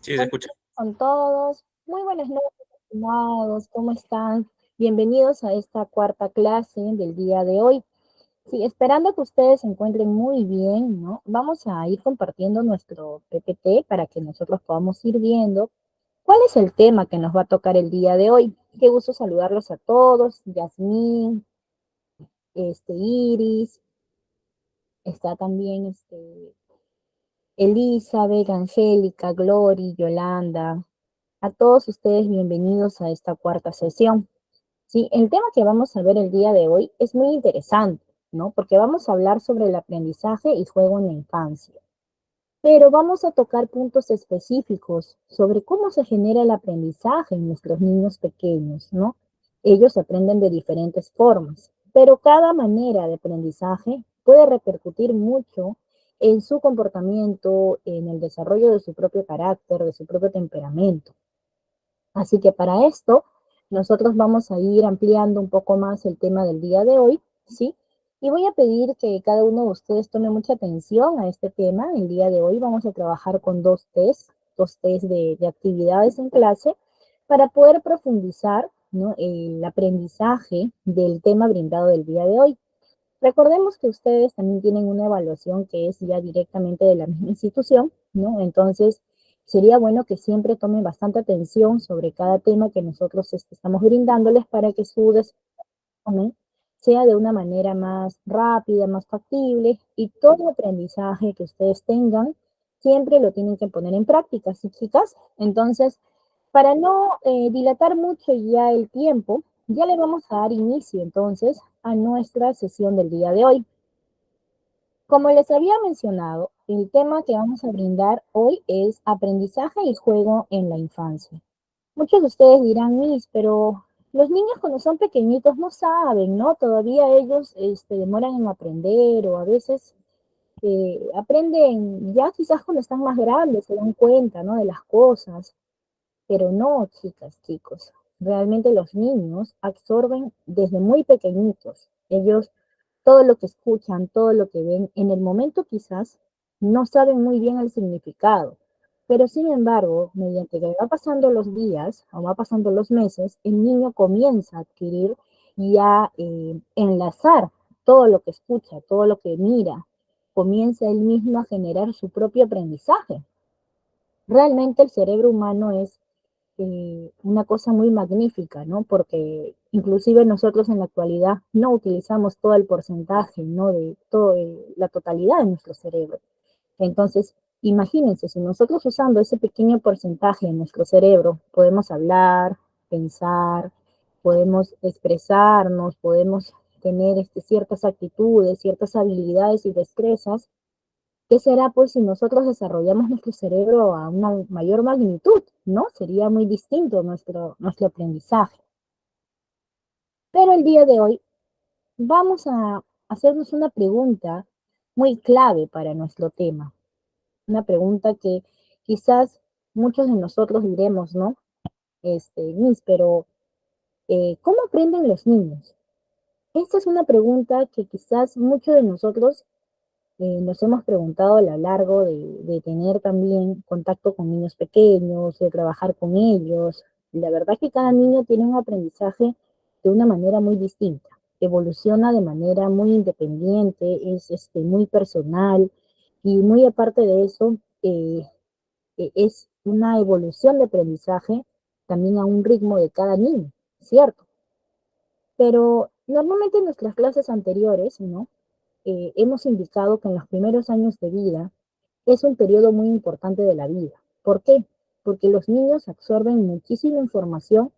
Sí, se Buenas escucha. noches con todos. Muy buenas noches, estimados. ¿Cómo están? Bienvenidos a esta cuarta clase del día de hoy. Sí, esperando que ustedes se encuentren muy bien, ¿no? Vamos a ir compartiendo nuestro PPT para que nosotros podamos ir viendo cuál es el tema que nos va a tocar el día de hoy. Qué gusto saludarlos a todos. Yasmín, Iris, está también Elizabeth, Angélica, Glory, Yolanda. A todos ustedes bienvenidos a esta cuarta sesión. Sí, el tema que vamos a ver el día de hoy es muy interesante, ¿no? Porque vamos a hablar sobre el aprendizaje y juego en la infancia. Pero vamos a tocar puntos específicos sobre cómo se genera el aprendizaje en nuestros niños pequeños, ¿no? Ellos aprenden de diferentes formas, pero cada manera de aprendizaje puede repercutir mucho en su comportamiento, en el desarrollo de su propio carácter, de su propio temperamento. Así que para esto, nosotros vamos a ir ampliando un poco más el tema del día de hoy, ¿sí? Y voy a pedir que cada uno de ustedes tome mucha atención a este tema. El día de hoy vamos a trabajar con dos test de actividades en clase para poder profundizar, ¿no? El aprendizaje del tema brindado del día de hoy. Recordemos que ustedes también tienen una evaluación que es ya directamente de la misma institución, ¿no? Entonces, sería bueno que siempre tomen bastante atención sobre cada tema que nosotros estamos brindándoles para que su desarrollo sea de una manera más rápida, más factible y todo aprendizaje que ustedes tengan siempre lo tienen que poner en práctica, ¿sí, chicas? Entonces, para no dilatar mucho ya el tiempo, ya le vamos a dar inicio entonces a nuestra sesión del día de hoy. Como les había mencionado, el tema que vamos a brindar hoy es aprendizaje y juego en la infancia. Muchos de ustedes dirán, Miss, pero los niños cuando son pequeñitos no saben, ¿no? Todavía ellos demoran en aprender o a veces aprenden ya quizás cuando están más grandes, se dan cuenta, ¿no? De las cosas. Pero no, chicas, chicos. Realmente los niños absorben desde muy pequeñitos. Ellos todo lo que escuchan, todo lo que ven, en el momento quizás no saben muy bien el significado. Pero sin embargo, mediante que va pasando los días o va pasando los meses, el niño comienza a adquirir y a enlazar todo lo que escucha, todo lo que mira, comienza él mismo a generar su propio aprendizaje. Realmente el cerebro humano es una cosa muy magnífica, ¿no? Porque inclusive nosotros en la actualidad no utilizamos todo el porcentaje, ¿no? De toda la totalidad de nuestro cerebro. Entonces, imagínense, si nosotros usando ese pequeño porcentaje de nuestro cerebro podemos hablar, pensar, podemos expresarnos, podemos tener ciertas actitudes, ciertas habilidades y destrezas, ¿qué será pues si nosotros desarrollamos nuestro cerebro a una mayor magnitud? ¿No? Sería muy distinto nuestro aprendizaje. Pero el día de hoy vamos a hacernos una pregunta muy clave para nuestro tema. Una pregunta que quizás muchos de nosotros diremos, ¿no? Miss, pero ¿cómo aprenden los niños? Esta es una pregunta que quizás muchos de nosotros nos hemos preguntado a lo largo de tener también contacto con niños pequeños, de trabajar con ellos. La verdad que cada niño tiene un aprendizaje de una manera muy distinta, evoluciona de manera muy independiente, es muy personal y muy aparte de eso, es una evolución de aprendizaje también a un ritmo de cada niño, ¿cierto? Pero normalmente en nuestras clases anteriores, ¿no? Hemos indicado que en los primeros años de vida es un periodo muy importante de la vida. ¿Por qué? Porque los niños absorben muchísima información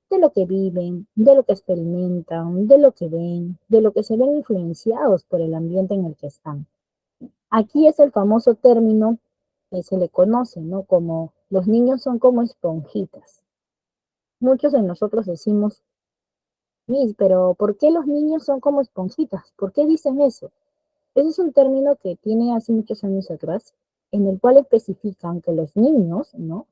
de lo que viven, de lo que experimentan, de lo que ven, de lo que se ven influenciados por el ambiente en el que están. Aquí es el famoso término que se le conoce, ¿no? Como los niños son como esponjitas. Muchos de nosotros decimos, Miss, pero ¿por qué los niños son como esponjitas? ¿Por qué dicen eso? Ese es un término que tiene hace muchos años atrás, en el cual especifican que los niños, ¿no?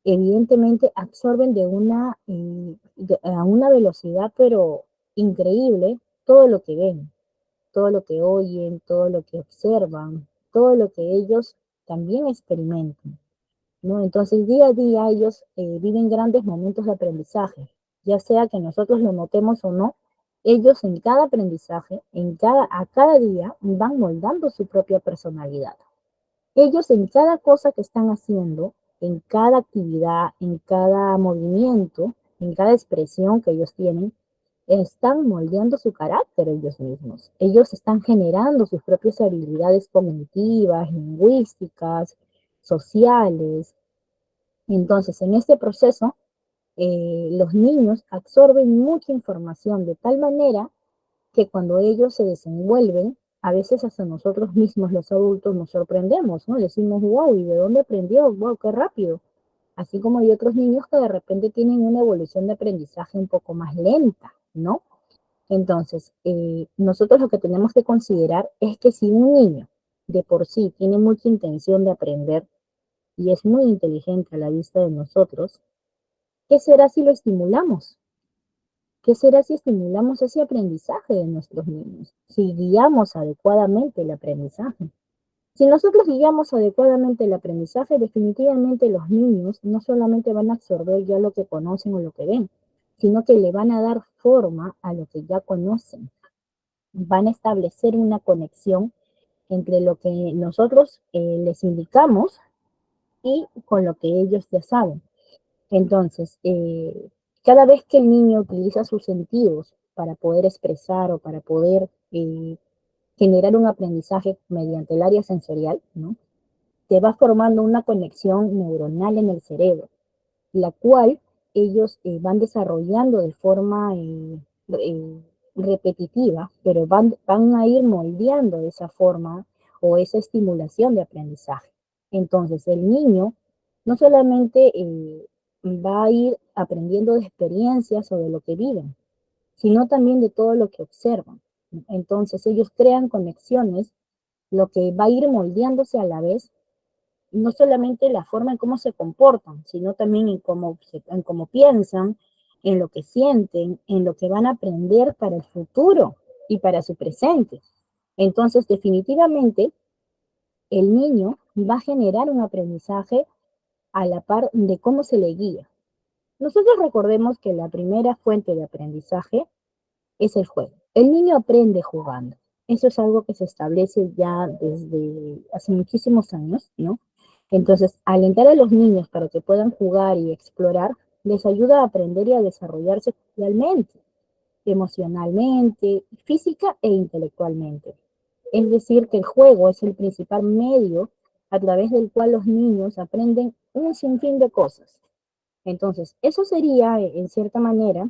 Evidentemente absorben a una velocidad, pero increíble, todo lo que ven, todo lo que oyen, todo lo que observan, todo lo que ellos también experimentan. ¿no? Entonces, día a día ellos viven grandes momentos de aprendizaje, ya sea que nosotros lo notemos o no, ellos en cada aprendizaje, a cada día, van moldando su propia personalidad. Ellos en cada cosa que están haciendo, en cada actividad, en cada movimiento, en cada expresión que ellos tienen, están moldeando su carácter ellos mismos. Ellos están generando sus propias habilidades cognitivas, lingüísticas, sociales. Entonces, en este proceso, los niños absorben mucha información de tal manera que cuando ellos se desenvuelven, a veces hasta nosotros mismos los adultos nos sorprendemos, ¿no? Decimos, wow, ¿y de dónde aprendió? Wow, qué rápido. Así como hay otros niños que de repente tienen una evolución de aprendizaje un poco más lenta, ¿no? Entonces, nosotros lo que tenemos que considerar es que si un niño de por sí tiene mucha intención de aprender y es muy inteligente a la vista de nosotros, ¿qué será si lo estimulamos? ¿Qué será si estimulamos ese aprendizaje de nuestros niños? Si guiamos adecuadamente el aprendizaje. Si nosotros guiamos adecuadamente el aprendizaje, definitivamente los niños no solamente van a absorber ya lo que conocen o lo que ven, sino que le van a dar forma a lo que ya conocen. Van a establecer una conexión entre lo que nosotros les indicamos y con lo que ellos ya saben. Entonces, cada vez que el niño utiliza sus sentidos para poder expresar o para poder generar un aprendizaje mediante el área sensorial, ¿no? Te va formando una conexión neuronal en el cerebro, la cual ellos van desarrollando de forma repetitiva, pero van a ir moldeando esa forma o esa estimulación de aprendizaje. Entonces, el niño no solamente va a ir aprendiendo de experiencias o de lo que viven, sino también de todo lo que observan. Entonces, ellos crean conexiones, lo que va a ir moldeándose a la vez no solamente la forma en cómo se comportan, sino también en cómo piensan, en lo que sienten, en lo que van a aprender para el futuro y para su presente. Entonces, definitivamente, el niño va a generar un aprendizaje a la par de cómo se le guía. Nosotros recordemos que la primera fuente de aprendizaje es el juego. El niño aprende jugando. Eso es algo que se establece ya desde hace muchísimos años, ¿no? Entonces, alentar a los niños para que puedan jugar y explorar les ayuda a aprender y a desarrollarse socialmente, emocionalmente, física e intelectualmente. Es decir, que el juego es el principal medio a través del cual los niños aprenden un sinfín de cosas. Entonces, eso sería, en cierta manera,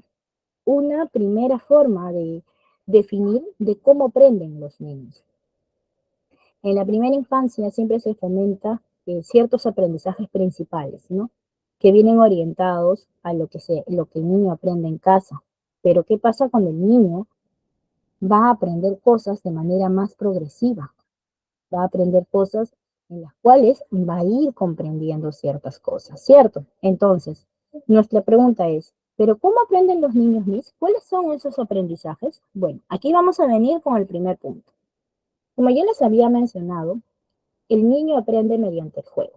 una primera forma de definir de cómo aprenden los niños. En la primera infancia siempre se fomenta ciertos aprendizajes principales, ¿no? Que vienen orientados a lo que el niño aprende en casa. Pero ¿qué pasa cuando el niño va a aprender cosas de manera más progresiva? Va a aprender cosas en las cuales va a ir comprendiendo ciertas cosas, ¿cierto? Entonces, nuestra pregunta es, ¿pero cómo aprenden los niños, Miss? ¿Cuáles son esos aprendizajes? Bueno, aquí vamos a venir con el primer punto. Como ya les había mencionado, el niño aprende mediante el juego.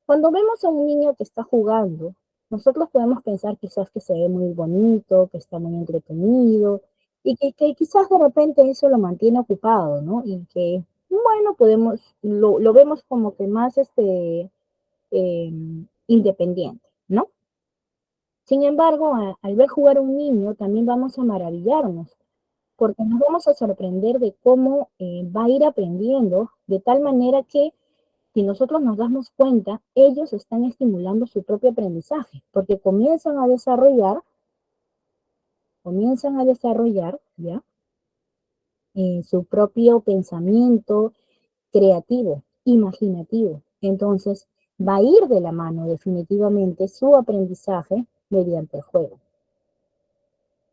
Cuando vemos a un niño que está jugando, nosotros podemos pensar quizás que se ve muy bonito, que está muy entretenido y que quizás de repente eso lo mantiene ocupado, ¿no? Y que, bueno, lo vemos como que más eh, independiente, ¿no? Sin embargo, al ver jugar a un niño, también vamos a maravillarnos, porque nos vamos a sorprender de cómo va a ir aprendiendo de tal manera que si nosotros nos damos cuenta, ellos están estimulando su propio aprendizaje, porque comienzan a desarrollar, ¿ya? Su propio pensamiento creativo, imaginativo. Entonces, va a ir de la mano definitivamente su aprendizaje mediante el juego.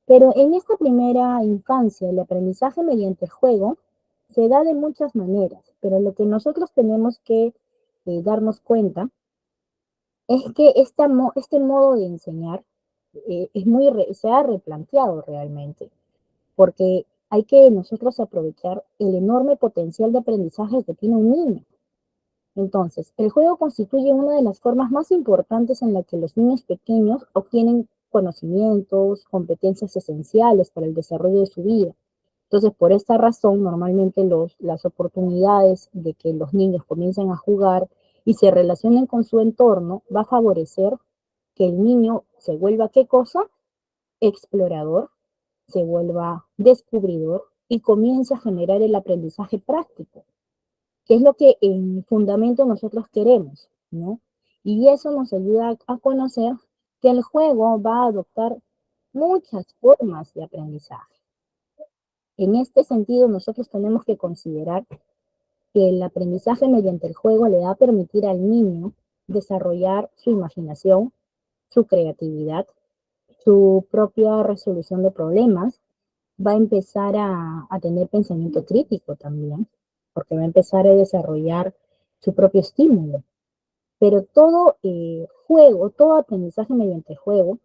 Pero en esta primera infancia, el aprendizaje mediante el juego se da de muchas maneras, pero lo que nosotros tenemos que darnos cuenta es que este modo de enseñar se ha replanteado realmente, porque hay que nosotros aprovechar el enorme potencial de aprendizaje que tiene un niño. Entonces, el juego constituye una de las formas más importantes en la que los niños pequeños obtienen conocimientos, competencias esenciales para el desarrollo de su vida. Entonces, por esta razón, normalmente las oportunidades de que los niños comiencen a jugar y se relacionen con su entorno va a favorecer que el niño se vuelva, ¿qué cosa? Explorador, se vuelva descubridor y comience a generar el aprendizaje práctico, que es lo que en fundamento nosotros queremos, ¿no? Y eso nos ayuda a conocer que el juego va a adoptar muchas formas de aprendizaje. En este sentido, nosotros tenemos que considerar que el aprendizaje mediante el juego le va a permitir al niño desarrollar su imaginación, su creatividad, su propia resolución de problemas, va a empezar a tener pensamiento crítico también, porque va a empezar a desarrollar su propio estímulo. Pero todo juego, todo aprendizaje mediante juego,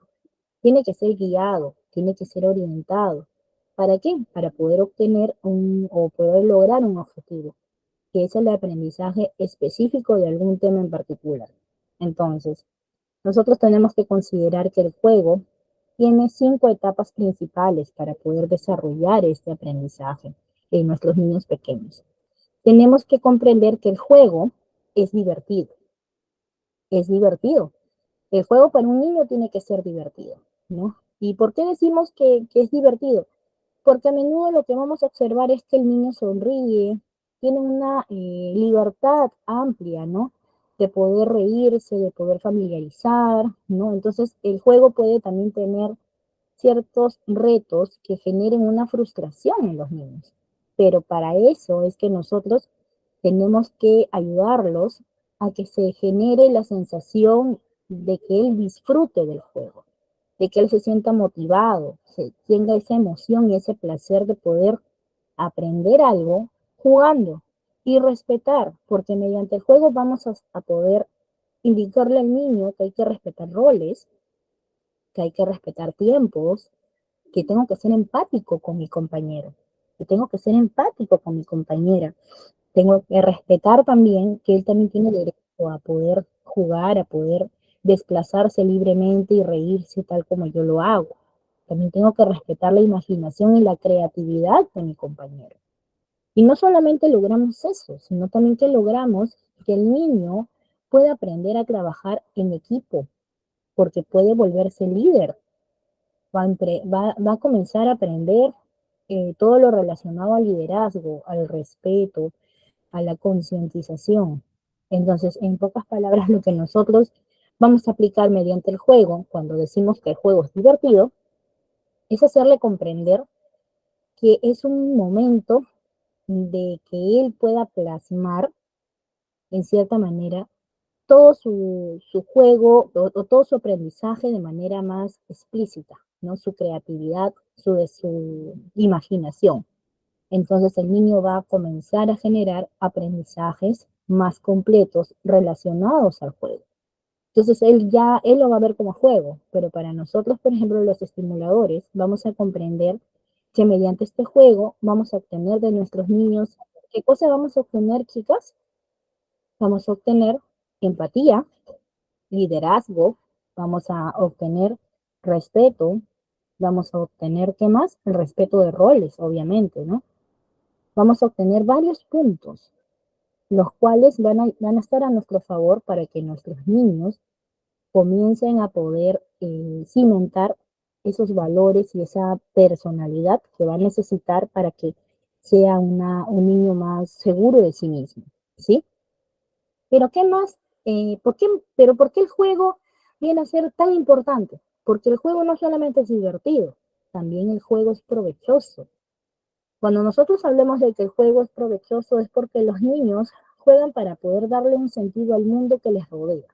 tiene que ser guiado, tiene que ser orientado. ¿Para qué? Para poder obtener o poder lograr un objetivo, que es el aprendizaje específico de algún tema en particular. Entonces, nosotros tenemos que considerar que el juego tiene 5 etapas principales para poder desarrollar este aprendizaje en nuestros niños pequeños. Tenemos que comprender que el juego es divertido. Es divertido. El juego para un niño tiene que ser divertido, ¿no? ¿Y por qué decimos que es divertido? Porque a menudo lo que vamos a observar es que el niño sonríe, tiene una libertad amplia, ¿no? De poder reírse, de poder familiarizar, ¿no? Entonces el juego puede también tener ciertos retos que generen una frustración en los niños. Pero para eso es que nosotros tenemos que ayudarlos a que se genere la sensación de que él disfrute del juego, de que él se sienta motivado, se tenga esa emoción y ese placer de poder aprender algo jugando y respetar, porque mediante el juego vamos a poder indicarle al niño que hay que respetar roles, que hay que respetar tiempos, que tengo que ser empático con mi compañero, que tengo que ser empático con mi compañera, tengo que respetar también que él también tiene derecho a poder jugar, a poder desplazarse libremente y reírse tal como yo lo hago. También tengo que respetar la imaginación y la creatividad de mi compañero. Y no solamente logramos eso, sino también que logramos que el niño pueda aprender a trabajar en equipo, porque puede volverse líder, va a comenzar a aprender todo lo relacionado al liderazgo, al respeto, a la concientización. Entonces, en pocas palabras, lo que nosotros vamos a aplicar mediante el juego, cuando decimos que el juego es divertido, es hacerle comprender que es un momento de que él pueda plasmar, en cierta manera, todo su juego o todo su aprendizaje de manera más explícita, ¿no? Su creatividad, su imaginación. Entonces el niño va a comenzar a generar aprendizajes más completos relacionados al juego. Entonces él lo va a ver como juego, pero para nosotros, por ejemplo, los estimuladores, vamos a comprender que mediante este juego vamos a obtener de nuestros niños, ¿qué cosa vamos a obtener, chicas? Vamos a obtener empatía, liderazgo, vamos a obtener respeto, vamos a obtener, ¿qué más? El respeto de roles, obviamente, ¿no? Vamos a obtener varios puntos, los cuales van a estar a nuestro favor para que nuestros niños comiencen a poder cimentar esos valores y esa personalidad que va a necesitar para que sea un niño más seguro de sí mismo, ¿sí? Pero ¿qué más? ¿Por qué, pero ¿por qué el juego viene a ser tan importante? Porque el juego no solamente es divertido, también el juego es provechoso. Cuando nosotros hablemos de que el juego es provechoso es porque los niños juegan para poder darle un sentido al mundo que les rodea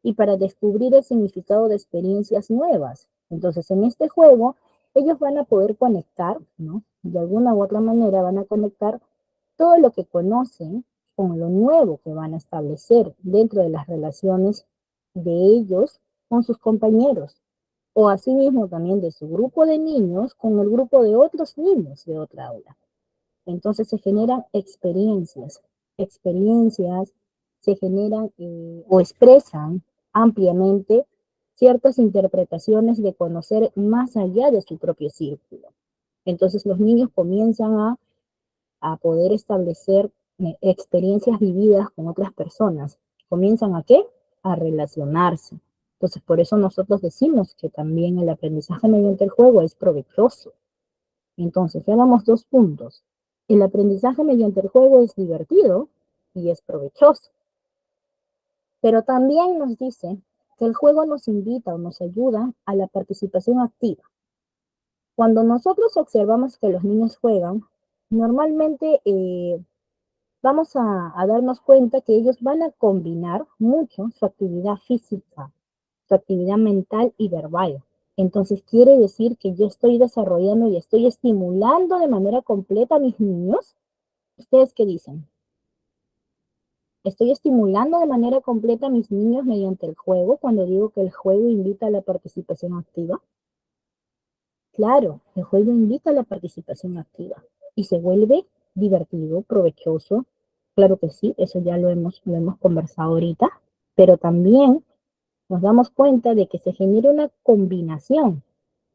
y para descubrir el significado de experiencias nuevas. Entonces, en este juego, ellos van a poder conectar, ¿no? De alguna u otra manera van a conectar todo lo que conocen con lo nuevo que van a establecer dentro de las relaciones de ellos con sus compañeros, o asimismo también de su grupo de niños con el grupo de otros niños de otra aula. Entonces se generan experiencias, experiencias se generan o expresan ampliamente ciertas interpretaciones de conocer más allá de su propio círculo. Entonces los niños comienzan a poder establecer experiencias vividas con otras personas. ¿Comienzan a qué? A relacionarse. Entonces, por eso nosotros decimos que también el aprendizaje mediante el juego es provechoso. Entonces, ya damos dos puntos. El aprendizaje mediante el juego es divertido y es provechoso. Pero también nos dice que el juego nos invita o nos ayuda a la participación activa. Cuando nosotros observamos que los niños juegan, normalmente vamos a darnos cuenta que ellos van a combinar mucho su actividad física, su actividad mental y verbal. Entonces quiere decir que yo estoy desarrollando y estoy estimulando de manera completa a mis niños. ¿Ustedes qué dicen? Estoy estimulando de manera completa a mis niños mediante el juego cuando digo que el juego invita a la participación activa. Claro, el juego invita a la participación activa y se vuelve divertido, provechoso. Claro que sí, eso ya lo hemos conversado ahorita, pero también nos damos cuenta de que se genera una combinación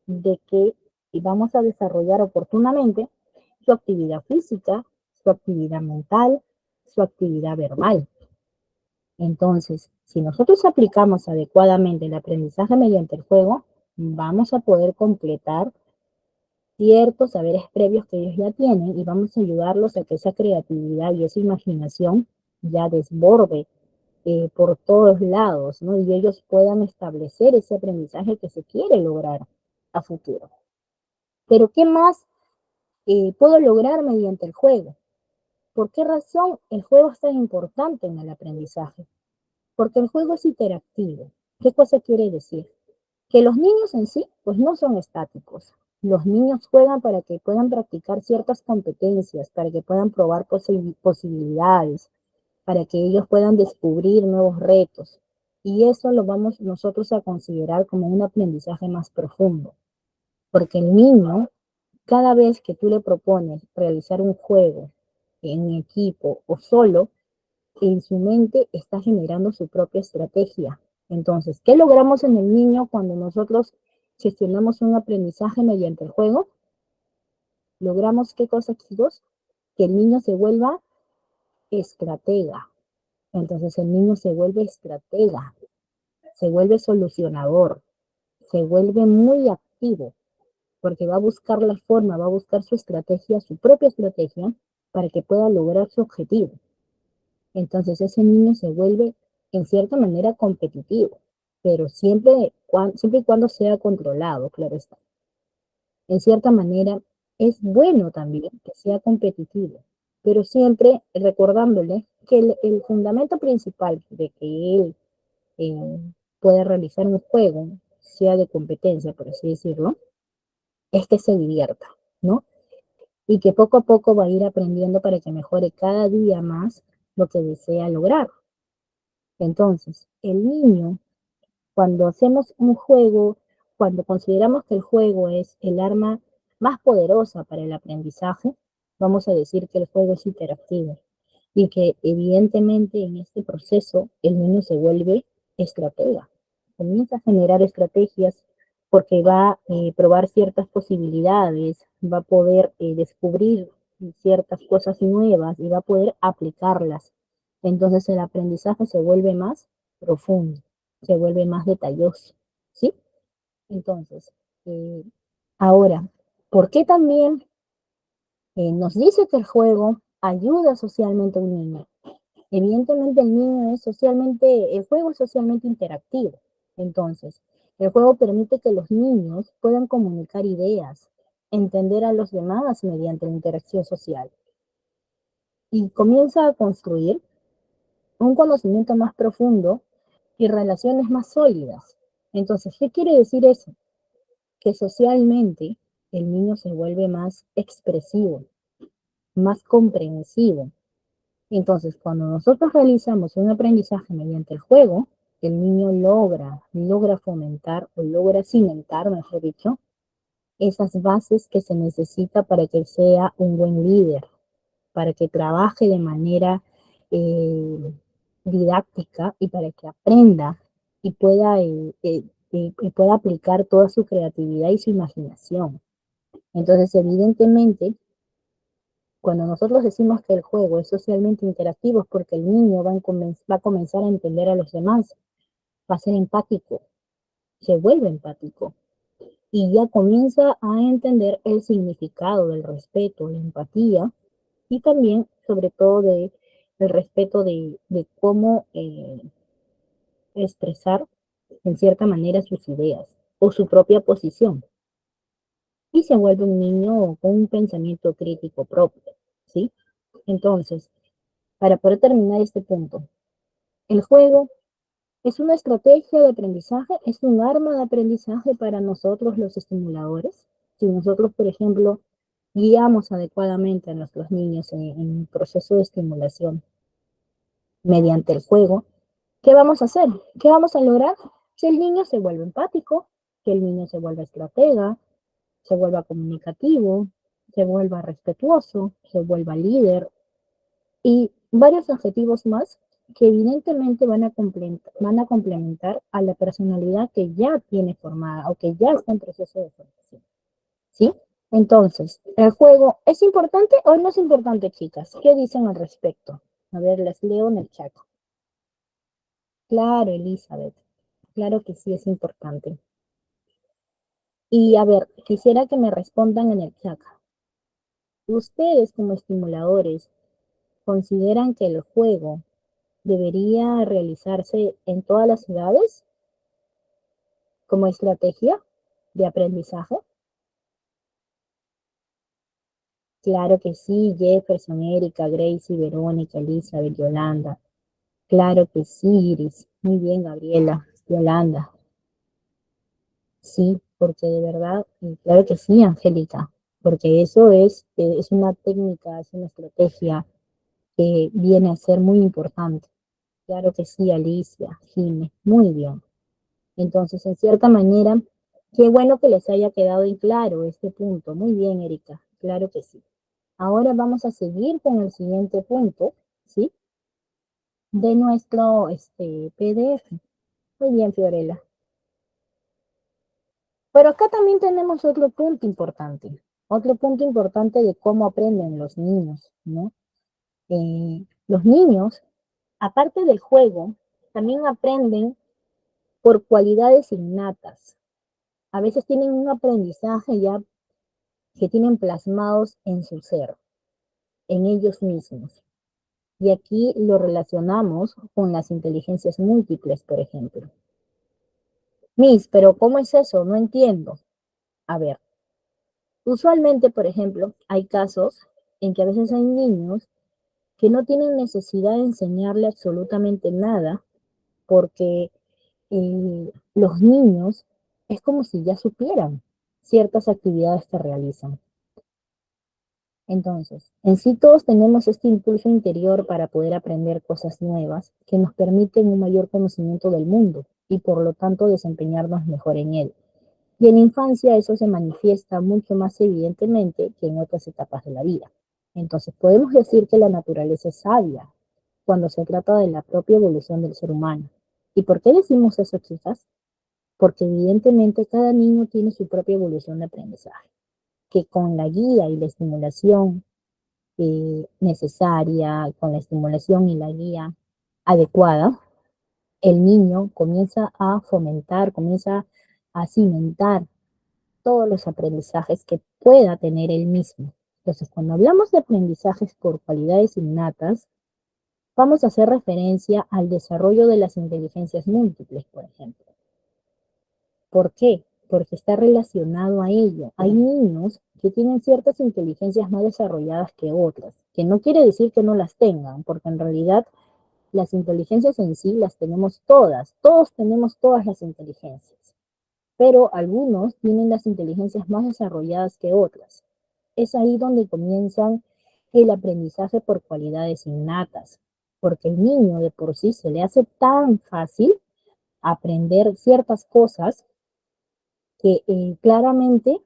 de que vamos a desarrollar oportunamente su actividad física, su actividad mental, su actividad verbal. Entonces, si nosotros aplicamos adecuadamente el aprendizaje mediante el juego, vamos a poder completar ciertos saberes previos que ellos ya tienen y vamos a ayudarlos a que esa creatividad y esa imaginación ya desborde por todos lados, ¿no? Y ellos puedan establecer ese aprendizaje que se quiere lograr a futuro. Pero ¿qué más puedo lograr mediante el juego? ¿Por qué razón el juego es tan importante en el aprendizaje? Porque el juego es interactivo. ¿Qué cosa quiere decir? Que los niños en sí, pues no son estáticos. Los niños juegan para que puedan practicar ciertas competencias, para que puedan probar posibilidades, para que ellos puedan descubrir nuevos retos. Y eso lo vamos nosotros a considerar como un aprendizaje más profundo. Porque el niño, cada vez que tú le propones realizar un juego en equipo o solo, en su mente está generando su propia estrategia. Entonces, ¿qué logramos en el niño cuando nosotros gestionamos un aprendizaje mediante el juego? Logramos qué cosa, chicos? Que el niño se vuelva estratega. Entonces el niño se vuelve estratega, se vuelve solucionador, se vuelve muy activo, porque va a buscar la forma, va a buscar su estrategia, su propia estrategia, para que pueda lograr su objetivo. Entonces ese niño se vuelve en cierta manera competitivo, pero siempre y cuando sea controlado, claro está. En cierta manera es bueno también que sea competitivo, pero siempre recordándole que el fundamento principal de que él eh, pueda realizar un juego, sea de competencia, por así decirlo, es que se divierta, ¿no? Y que poco a poco va a ir aprendiendo para que mejore cada día más lo que desea lograr. Entonces, el niño, cuando hacemos un juego, cuando consideramos que el juego es el arma más poderosa para el aprendizaje, vamos a decir que el juego es interactivo y que evidentemente en este proceso el niño se vuelve estratega, comienza a generar estrategias porque va a probar ciertas posibilidades, va a poder descubrir ciertas cosas nuevas y va a poder aplicarlas. Entonces el aprendizaje se vuelve más profundo, se vuelve más detalloso, ¿sí? Entonces, eh, ahora, ¿por qué también nos dice que el juego ayuda socialmente a un niño? Evidentemente el juego es socialmente interactivo. Entonces, el juego permite que los niños puedan comunicar ideas, entender a los demás mediante la interacción social y comienza a construir un conocimiento más profundo y relaciones más sólidas. Entonces, ¿qué quiere decir eso? Que socialmente el niño se vuelve más expresivo, más comprensivo. Entonces, cuando nosotros realizamos un aprendizaje mediante el juego, el niño logra fomentar o logra cimentar, mejor dicho, esas bases que se necesita para que sea un buen líder, para que trabaje de manera didáctica y para que aprenda y pueda aplicar toda su creatividad y su imaginación. Entonces, evidentemente, cuando nosotros decimos que el juego es socialmente interactivo es porque el niño va a comenzar a entender a los demás, va a ser empático, se vuelve empático y ya comienza a entender el significado del respeto, la empatía y también, sobre todo, el respeto de cómo expresar en cierta manera sus ideas o su propia posición y se vuelve un niño con un pensamiento crítico propio, ¿sí? Entonces, para poder terminar este punto, el juego es una estrategia de aprendizaje, es un arma de aprendizaje para nosotros los estimuladores. Si nosotros, por ejemplo, guiamos adecuadamente a nuestros niños en el proceso de estimulación mediante el juego, ¿qué vamos a hacer? ¿Qué vamos a lograr? Que el niño se vuelva empático, que el niño se vuelva estratega, se vuelva comunicativo, se vuelva respetuoso, se vuelva líder y varios objetivos más que evidentemente van a complementar a la personalidad que ya tiene formada o que ya está en proceso de formación. ¿Sí? Entonces, ¿el juego es importante o no es importante, chicas? ¿Qué dicen al respecto? A ver, les leo en el chat. Claro, Elizabeth. Claro que sí es importante. Y a ver, quisiera que me respondan en el chat. ¿Ustedes como estimuladores consideran que el juego debería realizarse en todas las ciudades como estrategia de aprendizaje? Claro que sí, Jefferson, Erika, Gracie, Verónica, Elizabeth, Yolanda. Claro que sí, Iris. Muy bien, Gabriela, Yolanda. Sí, porque de verdad, y claro que sí, Angélica, porque eso es una técnica, es una estrategia que viene a ser muy importante. Claro que sí, Alicia, Jimé, muy bien. Entonces, en cierta manera, qué bueno que les haya quedado en claro este punto. Muy bien, Erika, claro que sí. Ahora vamos a seguir con el siguiente punto, ¿sí? De nuestro PDF. Muy bien, Fiorella. Pero acá también tenemos otro punto importante de cómo aprenden los niños, ¿no? Los niños, aparte del juego, también aprenden por cualidades innatas. A veces tienen un aprendizaje ya que tienen plasmados en su ser, en ellos mismos. Y aquí lo relacionamos con las inteligencias múltiples, por ejemplo. Miss, pero ¿cómo es eso? No entiendo. A ver, usualmente, por ejemplo, hay casos en que a veces hay niños que no tienen necesidad de enseñarle absolutamente nada porque los niños es como si ya supieran ciertas actividades que realizan. Entonces, en sí todos tenemos este impulso interior para poder aprender cosas nuevas que nos permiten un mayor conocimiento del mundo y por lo tanto desempeñarnos mejor en él. Y en la infancia eso se manifiesta mucho más evidentemente que en otras etapas de la vida. Entonces podemos decir que la naturaleza es sabia cuando se trata de la propia evolución del ser humano. ¿Y por qué decimos eso, chicas? Porque evidentemente cada niño tiene su propia evolución de aprendizaje, que con la guía y la estimulación necesaria, con la estimulación y la guía adecuada, el niño comienza a fomentar, comienza a cimentar todos los aprendizajes que pueda tener él mismo. Entonces, cuando hablamos de aprendizajes por cualidades innatas, vamos a hacer referencia al desarrollo de las inteligencias múltiples, por ejemplo. ¿Por qué? Porque está relacionado a ello. Hay niños que tienen ciertas inteligencias más desarrolladas que otras, que no quiere decir que no las tengan, porque en realidad las inteligencias en sí las tenemos todas, todos tenemos todas las inteligencias, pero algunos tienen las inteligencias más desarrolladas que otras. Es ahí donde comienzan el aprendizaje por cualidades innatas, porque el niño de por sí se le hace tan fácil aprender ciertas cosas que claramente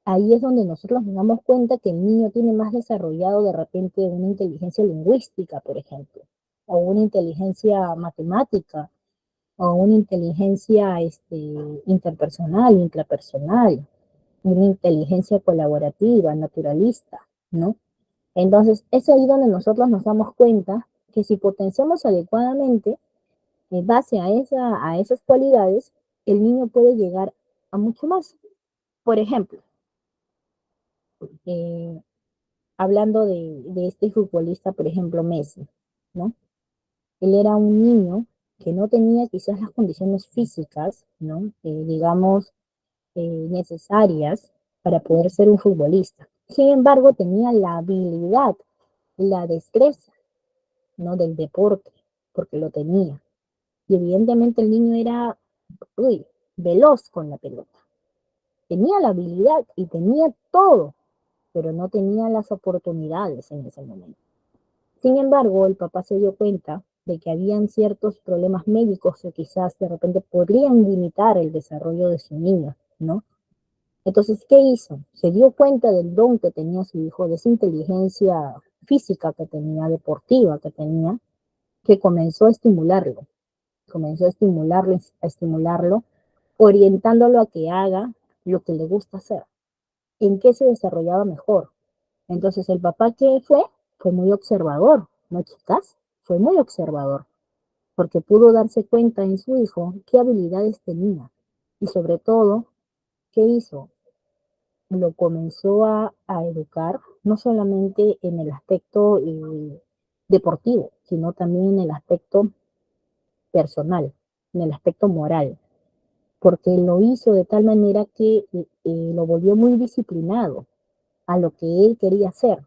ahí es donde nosotros nos damos cuenta que el niño tiene más desarrollado de repente una inteligencia lingüística, por ejemplo. o una inteligencia matemática, o una inteligencia interpersonal, intrapersonal, una inteligencia colaborativa, naturalista, ¿no? Entonces, es ahí donde nosotros nos damos cuenta que si potenciamos adecuadamente, en base a esas cualidades, el niño puede llegar a mucho más. Por ejemplo, eh, hablando de este futbolista, por ejemplo, Messi, ¿no? Él era un niño que no tenía quizás las condiciones físicas, ¿no? Digamos, necesarias para poder ser un futbolista. Sin embargo, tenía la habilidad, la destreza, ¿no? Del deporte, porque lo tenía. Y evidentemente el niño era, uy, veloz con la pelota. Tenía la habilidad y tenía todo, pero no tenía las oportunidades en ese momento. Sin embargo, el papá se dio cuenta de que habían ciertos problemas médicos que quizás de repente podrían limitar el desarrollo de su niño, ¿no? Entonces, ¿qué hizo? Se dio cuenta del don que tenía su hijo, de esa inteligencia física que tenía, deportiva que tenía, que comenzó a estimularlo, orientándolo a que haga lo que le gusta hacer, en qué se desarrollaba mejor. Entonces, el papá que fue muy observador, ¿no, chicas? Fue muy observador, porque pudo darse cuenta en su hijo qué habilidades tenía y sobre todo, qué hizo, lo comenzó a educar, no solamente en el aspecto deportivo, sino también en el aspecto personal, en el aspecto moral, porque lo hizo de tal manera que lo volvió muy disciplinado a lo que él quería hacer.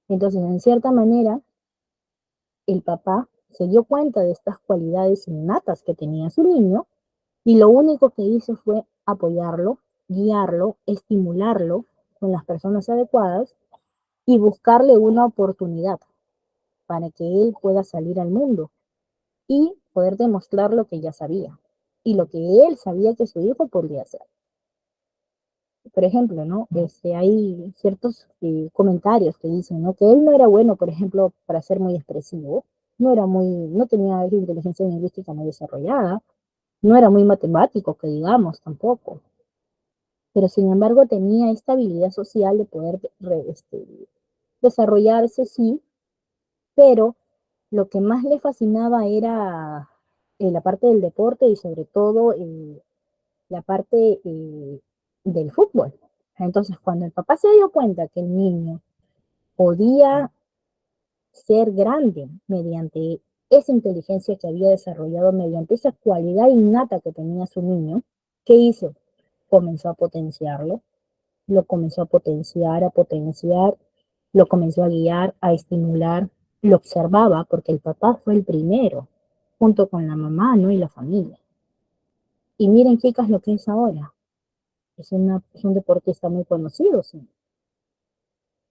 Entonces, en cierta manera, el papá se dio cuenta de estas cualidades innatas que tenía su niño y lo único que hizo fue apoyarlo, guiarlo, estimularlo con las personas adecuadas y buscarle una oportunidad para que él pueda salir al mundo y poder demostrar lo que ya sabía y lo que él sabía que su hijo podría hacer. Por ejemplo, ¿no? Hay ciertos comentarios que dicen, ¿no? Que él no era bueno, por ejemplo, para ser muy expresivo, no tenía inteligencia lingüística muy desarrollada, no era muy matemático, que digamos, tampoco, pero sin embargo tenía esta habilidad social de poder desarrollarse, sí, pero lo que más le fascinaba era la parte del deporte y sobre todo la parte del fútbol. Entonces, cuando el papá se dio cuenta que el niño podía ser grande mediante esa inteligencia que había desarrollado, mediante esa cualidad innata que tenía su niño, ¿qué hizo? Comenzó a potenciarlo, lo comenzó a potenciar, lo comenzó a guiar, a estimular, lo observaba porque el papá fue el primero, junto con la mamá, ¿no? Y la familia. Y miren, chicas, lo que es ahora. Es un deportista muy conocido, ¿sí?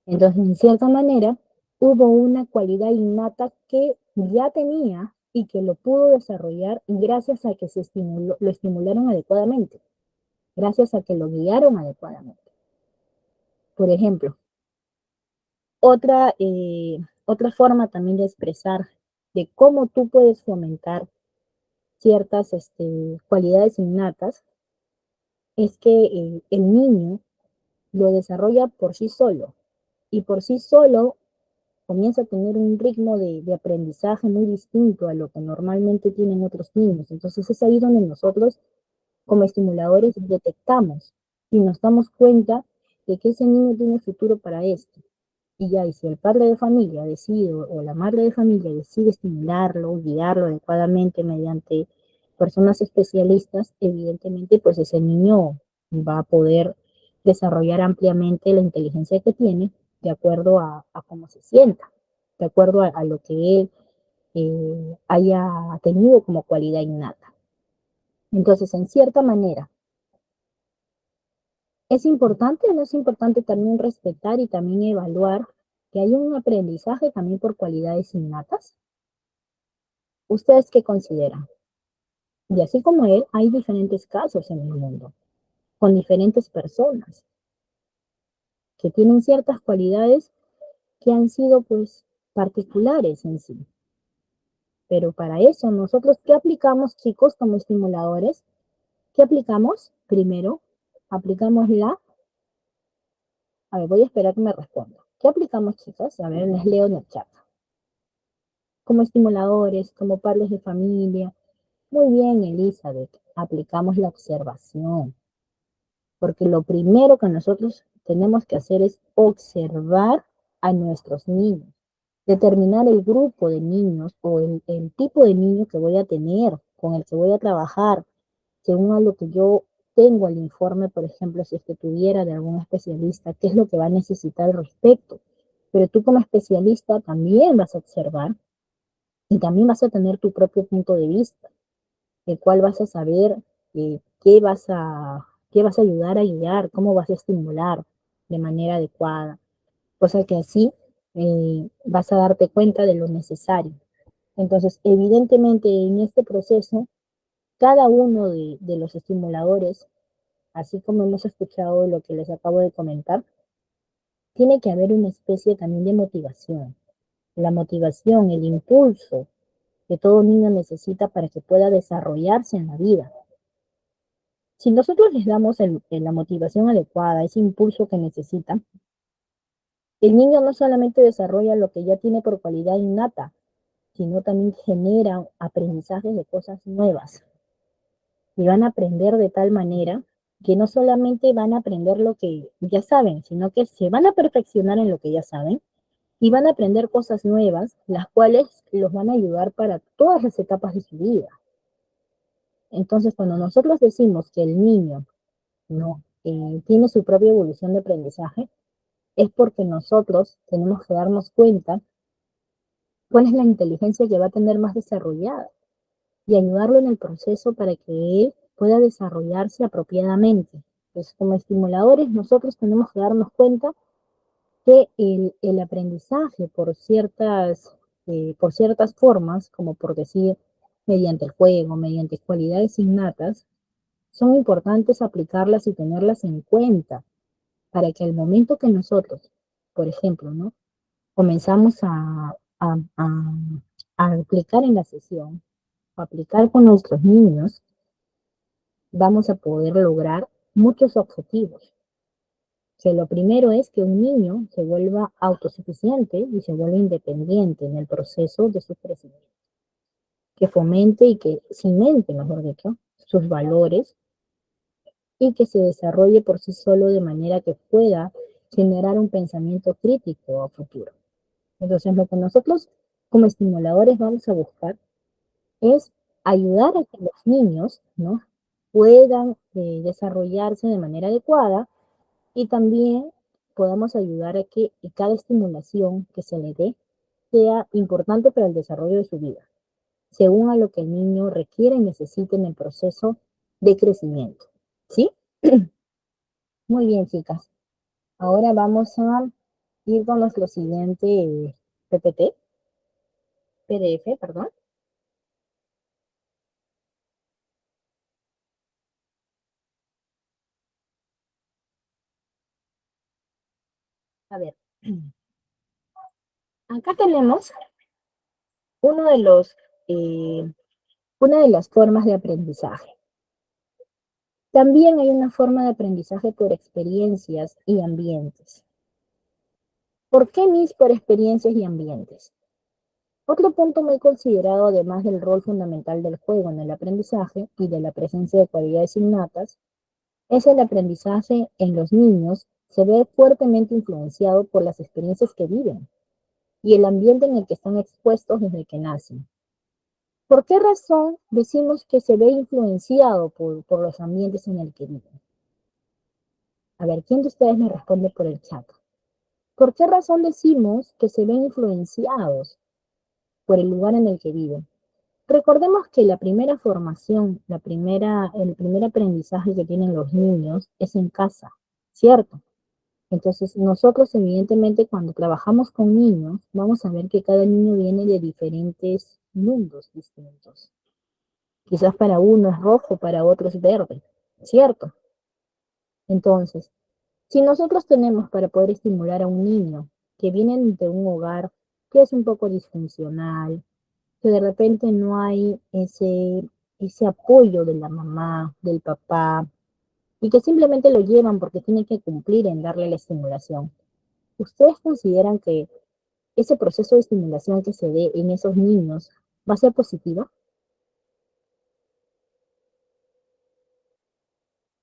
Entonces, en cierta manera, hubo una cualidad innata que ya tenía y que lo pudo desarrollar gracias a que lo estimularon adecuadamente, gracias a que lo guiaron adecuadamente. Por ejemplo, otra forma también de expresar de cómo tú puedes fomentar ciertas cualidades innatas es que el niño lo desarrolla por sí solo y por sí solo comienza a tener un ritmo de aprendizaje muy distinto a lo que normalmente tienen otros niños. Entonces es ahí donde nosotros como estimuladores detectamos y nos damos cuenta de que ese niño tiene futuro para esto. Y ya, y si el padre de familia decide o la madre de familia decide estimularlo, guiarlo adecuadamente mediante personas especialistas, evidentemente pues ese niño va a poder desarrollar ampliamente la inteligencia que tiene de acuerdo a cómo se sienta, de acuerdo a lo que él haya tenido como cualidad innata. Entonces, en cierta manera, ¿es importante o no es importante también respetar y también evaluar que hay un aprendizaje también por cualidades innatas? ¿Ustedes qué consideran? Y así como él, hay diferentes casos en el mundo, con diferentes personas que tienen ciertas cualidades que han sido pues particulares en sí. Pero para eso nosotros, ¿qué aplicamos, chicos, como estimuladores? ¿Qué aplicamos? Primero, aplicamos a ver, voy a esperar que me responda. ¿Qué aplicamos, chicos? A ver, les leo en el chat. Como estimuladores, como padres de familia. Muy bien, Elizabeth, aplicamos la observación, porque lo primero que nosotros tenemos que hacer es observar a nuestros niños, determinar el grupo de niños o el tipo de niño que voy a tener, con el que voy a trabajar, según a lo que yo tengo el informe, por ejemplo, si es que tuviera de algún especialista, qué es lo que va a necesitar al respecto. Pero tú como especialista también vas a observar y también vas a tener tu propio punto de vista, el cual vas a saber qué vas a ayudar a guiar, cómo vas a estimular de manera adecuada, cosa que así vas a darte cuenta de lo necesario. Entonces, evidentemente en este proceso, cada uno de los estimuladores, así como hemos escuchado lo que les acabo de comentar, tiene que haber una especie también de motivación. La motivación, el impulso que todo niño necesita para que pueda desarrollarse en la vida. Si nosotros les damos la motivación adecuada, ese impulso que necesita, el niño no solamente desarrolla lo que ya tiene por cualidad innata, sino también genera aprendizajes de cosas nuevas. Y van a aprender de tal manera que no solamente van a aprender lo que ya saben, sino que se van a perfeccionar en lo que ya saben y van a aprender cosas nuevas, las cuales los van a ayudar para todas las etapas de su vida. Entonces, cuando nosotros decimos que el niño no tiene su propia evolución de aprendizaje, es porque nosotros tenemos que darnos cuenta cuál es la inteligencia que va a tener más desarrollada y ayudarlo en el proceso para que él pueda desarrollarse apropiadamente. Pues como estimuladores nosotros tenemos que darnos cuenta que el aprendizaje por ciertas formas, como por decir mediante el juego, mediante cualidades innatas, son importantes aplicarlas y tenerlas en cuenta para que al momento que nosotros, por ejemplo, ¿no? comenzamos a aplicar en la sesión, a aplicar con nuestros niños, vamos a poder lograr muchos objetivos. Que lo primero es que un niño se vuelva autosuficiente y se vuelva independiente en el proceso de su crecimiento, que fomente y que cimente, mejor dicho, sus valores y que se desarrolle por sí solo de manera que pueda generar un pensamiento crítico a futuro. Entonces, lo que nosotros como estimuladores vamos a buscar es ayudar a que los niños, ¿no? puedan desarrollarse de manera adecuada y también podamos ayudar a que cada estimulación que se le dé sea importante para el desarrollo de su vida, según a lo que el niño requiere y necesite en el proceso de crecimiento. ¿Sí? Muy bien, chicas. Ahora vamos a ir con nuestro siguiente PPT, PDF, perdón. A ver, acá tenemos uno de los, eh, una de las formas de aprendizaje. También hay una forma de aprendizaje por experiencias y ambientes. ¿Por qué mis por experiencias y ambientes? Otro punto muy considerado, además del rol fundamental del juego en el aprendizaje y de la presencia de cualidades innatas, es el aprendizaje en los niños se ve fuertemente influenciado por las experiencias que viven y el ambiente en el que están expuestos desde que nacen. ¿Por qué razón decimos que se ve influenciado por los ambientes en el que viven? A ver, ¿quién de ustedes me responde por el chat? ¿Por qué razón decimos que se ven influenciados por el lugar en el que viven? Recordemos que la primera formación, el primer aprendizaje que tienen los niños es en casa, ¿cierto? Entonces, nosotros evidentemente cuando trabajamos con niños, vamos a ver que cada niño viene de diferentes mundos distintos. Quizás para uno es rojo, para otro es verde, ¿cierto? Entonces, si nosotros tenemos para poder estimular a un niño que viene de un hogar que es un poco disfuncional, que de repente no hay ese apoyo de la mamá, del papá, y que simplemente lo llevan porque tienen que cumplir en darle la estimulación. ¿Ustedes consideran que ese proceso de estimulación que se dé en esos niños va a ser positivo?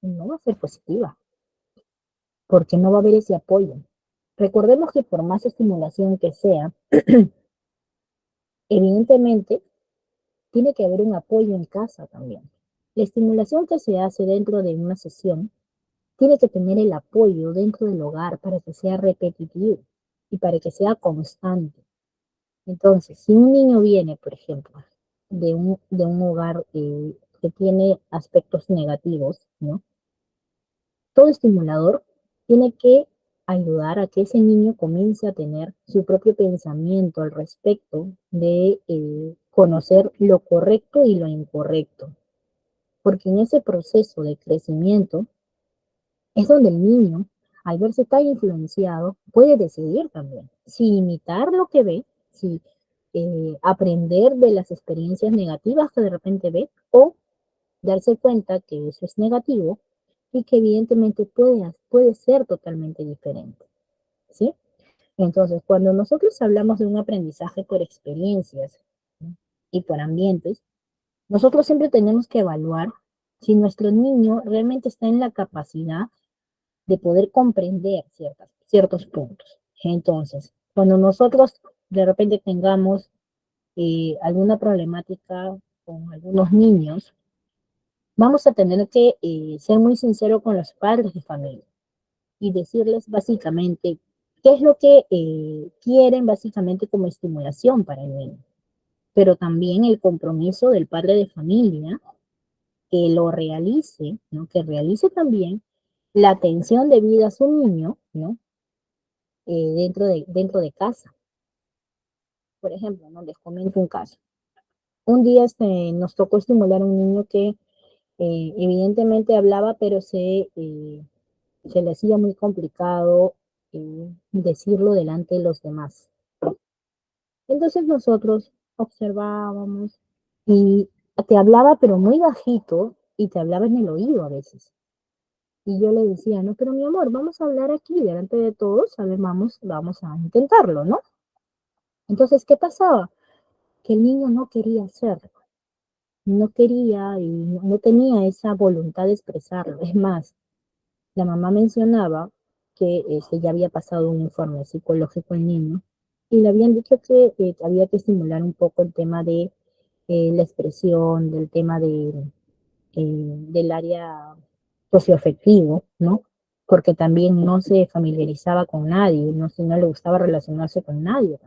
No va a ser positiva, porque no va a haber ese apoyo. Recordemos que por más estimulación que sea, evidentemente tiene que haber un apoyo en casa también. La estimulación que se hace dentro de una sesión tiene que tener el apoyo dentro del hogar para que sea repetitivo y para que sea constante. Entonces, si un niño viene, por ejemplo, de un hogar que tiene aspectos negativos, ¿no? Todo estimulador tiene que ayudar a que ese niño comience a tener su propio pensamiento al respecto de conocer lo correcto y lo incorrecto. Porque en ese proceso de crecimiento es donde el niño, al verse tan influenciado, puede decidir también si imitar lo que ve, si aprender de las experiencias negativas que de repente ve o darse cuenta que eso es negativo y que evidentemente puede ser totalmente diferente, ¿sí? Entonces, cuando nosotros hablamos de un aprendizaje por experiencias, ¿no? Y por ambientes, nosotros siempre tenemos que evaluar si nuestro niño realmente está en la capacidad de poder comprender ciertos puntos. Entonces, cuando nosotros de repente tengamos alguna problemática con algunos niños, vamos a tener que ser muy sinceros con los padres de familia y decirles básicamente qué es lo que quieren básicamente como estimulación para el niño, pero también el compromiso del padre de familia que lo realice, ¿no? Que realice también la atención debida a su niño, ¿no? Dentro de casa. Por ejemplo, ¿no? Les comento un caso. Un día nos tocó estimular a un niño que evidentemente hablaba, pero se le hacía muy complicado decirlo delante de los demás. Entonces nosotros observábamos y te hablaba, pero muy bajito, y te hablaba en el oído a veces. Y yo le decía, no, pero mi amor, vamos a hablar aquí delante de todos, a ver, vamos a intentarlo, ¿no? Entonces, ¿qué pasaba? Que el niño no quería hacerlo, no quería y no tenía esa voluntad de expresarlo. Es más, la mamá mencionaba que ya había pasado un informe psicológico al niño y le habían dicho que había que estimular un poco el tema de la expresión, del tema del área socioafectivo, ¿no? Porque también no se familiarizaba con nadie, no le gustaba relacionarse con nadie.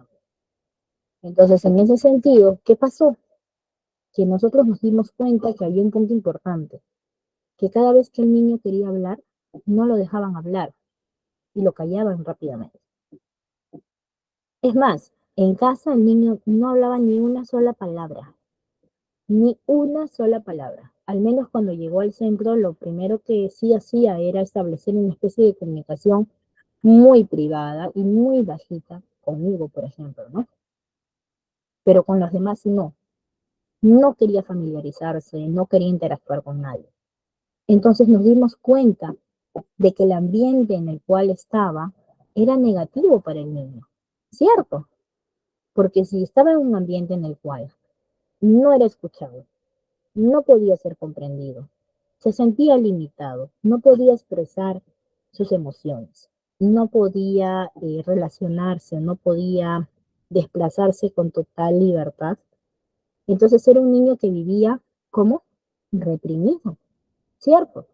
Entonces, en ese sentido, ¿qué pasó? Que nosotros nos dimos cuenta que había un punto importante, que cada vez que el niño quería hablar, no lo dejaban hablar y lo callaban rápidamente. Es más, en casa el niño no hablaba ni una sola palabra, ni una sola palabra. Al menos cuando llegó al centro, lo primero que sí hacía era establecer una especie de comunicación muy privada y muy bajita, conmigo, por ejemplo, ¿no? Pero con los demás no. No quería familiarizarse, no quería interactuar con nadie. Entonces nos dimos cuenta de que el ambiente en el cual estaba era negativo para el niño, ¿cierto? Porque si estaba en un ambiente en el cual no era escuchado, no podía ser comprendido, se sentía limitado, no podía expresar sus emociones, no podía relacionarse, no podía desplazarse con total libertad. Entonces era un niño que vivía como reprimido, ¿cierto?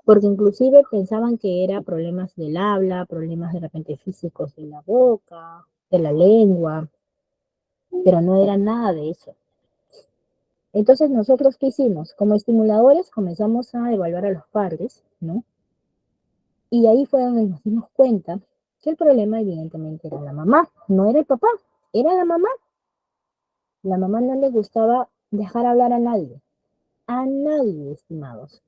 Porque inclusive pensaban que era problemas del habla, problemas de repente físicos de la boca, de la lengua, pero no era nada de eso. Entonces nosotros, ¿qué hicimos? Como estimuladores comenzamos a evaluar a los padres, ¿no? Y ahí fue donde nos dimos cuenta que el problema evidentemente era la mamá, no era el papá, era la mamá. La mamá no le gustaba dejar hablar a nadie, estimados.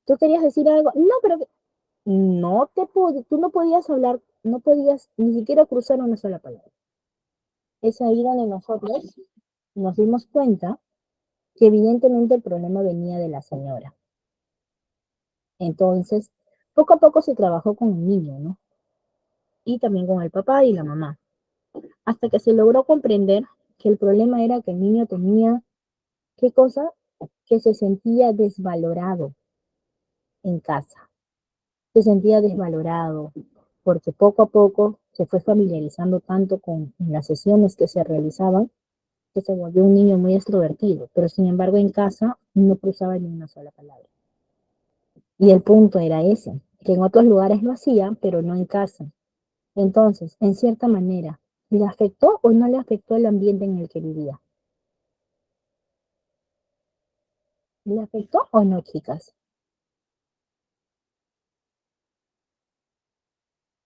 Tú querías decir algo, no, pero tú no podías hablar, no podías ni siquiera cruzar una sola palabra. Es ahí donde nosotros nos dimos cuenta que evidentemente el problema venía de la señora. Entonces, poco a poco se trabajó con el niño, ¿no? Y también con el papá y la mamá, hasta que se logró comprender que el problema era que el niño tenía, ¿qué cosa? Que se sentía desvalorado en casa. Se sentía desvalorado porque poco a poco se fue familiarizando tanto con las sesiones que se realizaban que se volvió un niño muy extrovertido, pero sin embargo en casa no cruzaba ni una sola palabra. Y el punto era ese, que en otros lugares lo hacía, pero no en casa. Entonces, en cierta manera, ¿le afectó o no le afectó el ambiente en el que vivía? ¿Le afectó o no, chicas?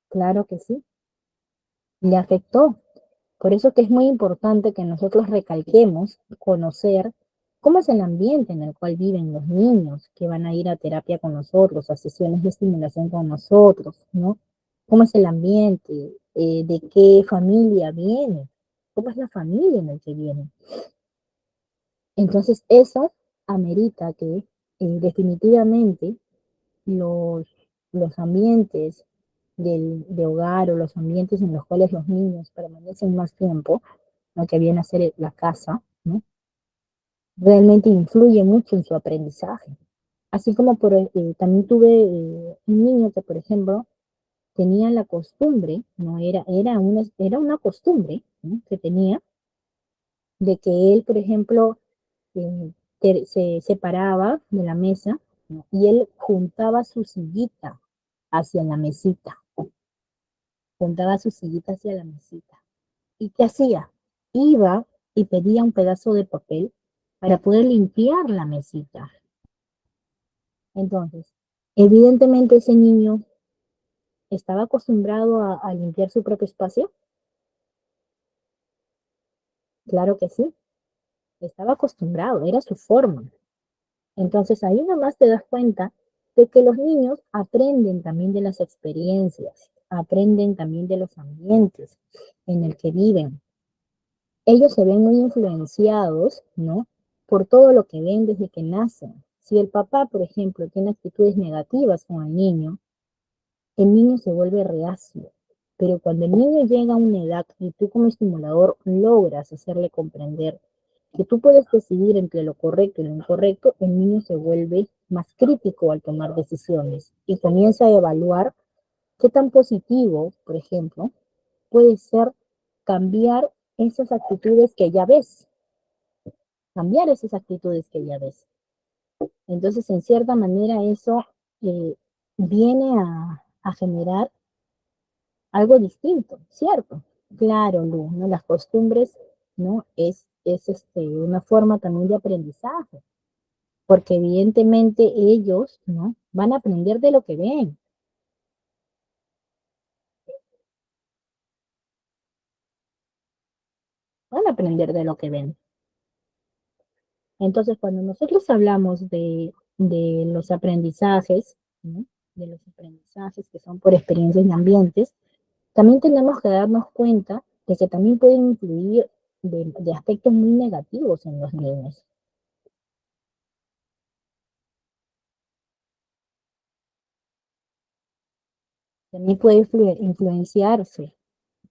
Claro que sí, le afectó. Por eso que es muy importante que nosotros recalquemos, conocer cómo es el ambiente en el cual viven los niños que van a ir a terapia con nosotros, a sesiones de estimulación con nosotros, ¿no? ¿Cómo es el ambiente? ¿De qué familia viene? ¿Cómo es la familia en la que viene? Entonces, eso amerita que definitivamente los, los ambientes de hogar o los ambientes en los cuales los niños permanecen más tiempo, lo que viene a ser la casa, ¿no? Realmente influye mucho en su aprendizaje. Así como también tuve un niño que, por ejemplo, tenía la costumbre, no era una costumbre, ¿no? Que tenía de que él, por ejemplo, eh, se separaba de la mesa, ¿no? Y él juntaba su sillita hacia la mesita, juntaba su sillita hacia la mesita. ¿Y qué hacía? Iba y pedía un pedazo de papel para poder limpiar la mesita. Entonces, evidentemente ese niño estaba acostumbrado a limpiar su propio espacio. Claro que sí, estaba acostumbrado, era su forma. Entonces ahí nada más te das cuenta de que los niños aprenden también de las experiencias, aprenden también de los ambientes en el que viven. Ellos se ven muy influenciados, ¿no? Por todo lo que ven desde que nacen. Si el papá, por ejemplo, tiene actitudes negativas con el niño se vuelve reacio. Pero cuando el niño llega a una edad y tú como estimulador logras hacerle comprender que tú puedes decidir entre lo correcto y lo incorrecto, el niño se vuelve más crítico al tomar decisiones y comienza a evaluar qué tan positivo, por ejemplo, puede ser cambiar esas actitudes que ya ves, cambiar esas actitudes que ya ves. Entonces, en cierta manera, eso eh, viene a generar algo distinto, ¿cierto? Claro, Lu, ¿no? Las costumbres, ¿no? Es una forma también de aprendizaje, porque evidentemente ellos, ¿no? Van a aprender de lo que ven, van a aprender de lo que ven. Entonces, cuando nosotros hablamos de los aprendizajes, ¿no? De los aprendizajes que son por experiencias y ambientes, también tenemos que darnos cuenta de que también pueden influir de aspectos muy negativos en los niños. También puede influenciarse.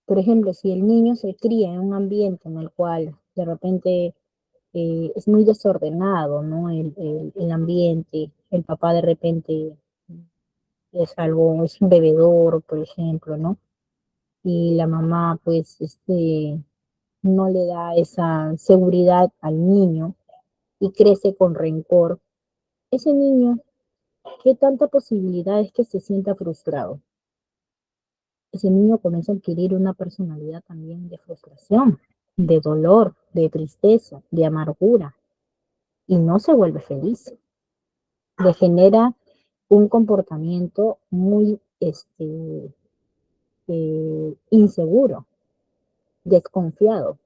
Por ejemplo, si el niño se cría en un ambiente en el cual de repente es muy desordenado, ¿no? El ambiente, el papá de repente es un bebedor, por ejemplo, ¿no? Y la mamá, pues, no le da esa seguridad al niño y crece con rencor. Ese niño, ¿qué tanta posibilidad es que se sienta frustrado? Ese niño comienza a adquirir una personalidad también de frustración, de dolor, de tristeza, de amargura, y no se vuelve feliz. Le genera un comportamiento muy inseguro, desconfiado.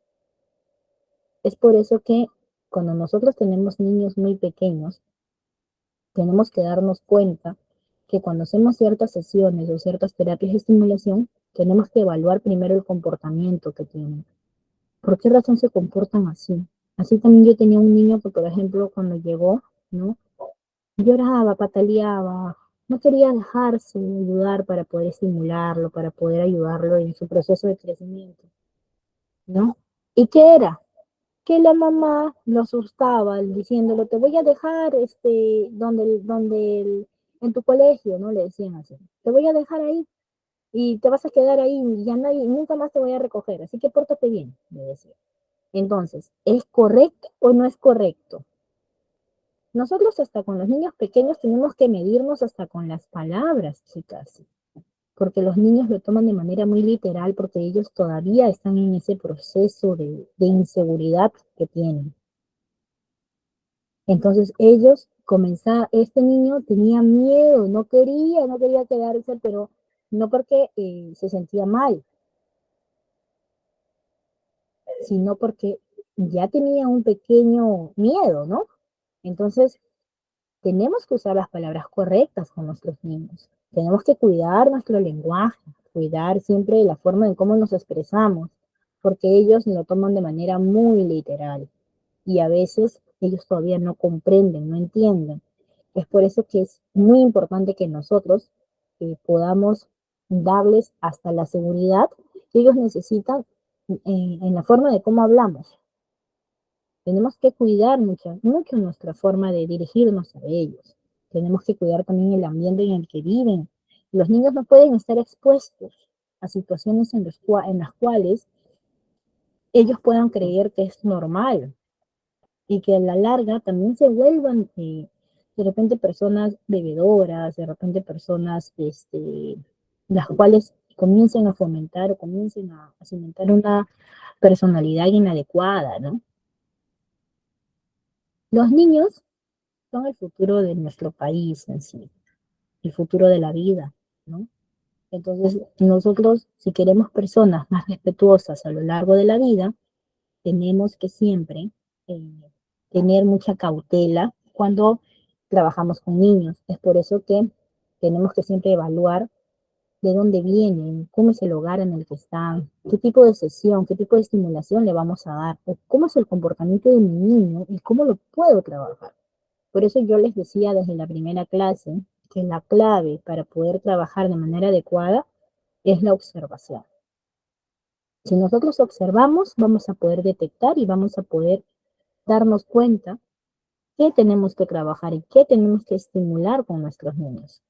Es por eso que cuando nosotros tenemos niños muy pequeños, tenemos que darnos cuenta que cuando hacemos ciertas sesiones o ciertas terapias de estimulación, tenemos que evaluar primero el comportamiento que tienen. ¿Por qué razón se comportan así? Así también yo tenía un niño que, por ejemplo, cuando llegó, ¿no? Lloraba, pataleaba, no quería dejarse ayudar para poder estimularlo, para poder ayudarlo en su proceso de crecimiento, ¿no? ¿Y qué era? Que la mamá lo asustaba diciéndolo, te voy a dejar en tu colegio, ¿no? Le decían así, te voy a dejar ahí y te vas a quedar ahí y ya nadie, nunca más te voy a recoger, así que pórtate bien, le decía. Entonces, ¿es correcto o no es correcto? Nosotros hasta con los niños pequeños tenemos que medirnos hasta con las palabras, chicas, porque los niños lo toman de manera muy literal porque ellos todavía están en ese proceso de inseguridad que tienen. Entonces ellos comenzaron, este niño tenía miedo, no quería quedarse, pero no porque se sentía mal, sino porque ya tenía un pequeño miedo, ¿no? Entonces tenemos que usar las palabras correctas con nuestros niños. Tenemos que cuidar nuestro lenguaje, cuidar siempre la forma en cómo nos expresamos, porque ellos lo toman de manera muy literal y a veces ellos todavía no comprenden, no entienden. Es por eso que es muy importante que nosotros podamos darles hasta la seguridad que ellos necesitan en la forma de cómo hablamos. Tenemos que cuidar mucho nuestra forma de dirigirnos a ellos. Tenemos que cuidar también el ambiente en el que viven. Los niños no pueden estar expuestos a situaciones en las cuales ellos puedan creer que es normal y que a la larga también se vuelvan de repente personas bebedoras, de repente personas las cuales comiencen a fomentar o comiencen a cimentar una personalidad inadecuada, ¿no? Los niños son el futuro de nuestro país en sí, el futuro de la vida, ¿no? Entonces, nosotros, si queremos personas más respetuosas a lo largo de la vida, tenemos que siempre eh, tener mucha cautela cuando trabajamos con niños. Es por eso que tenemos que siempre evaluar de dónde vienen, cómo es el hogar en el que están, qué tipo de sesión, qué tipo de estimulación le vamos a dar, o cómo es el comportamiento de mi niño y cómo lo puedo trabajar. Por eso yo les decía desde la primera clase que la clave para poder trabajar de manera adecuada es la observación. Si nosotros observamos, vamos a poder detectar y vamos a poder darnos cuenta qué tenemos que trabajar y qué tenemos que estimular con nuestros niños.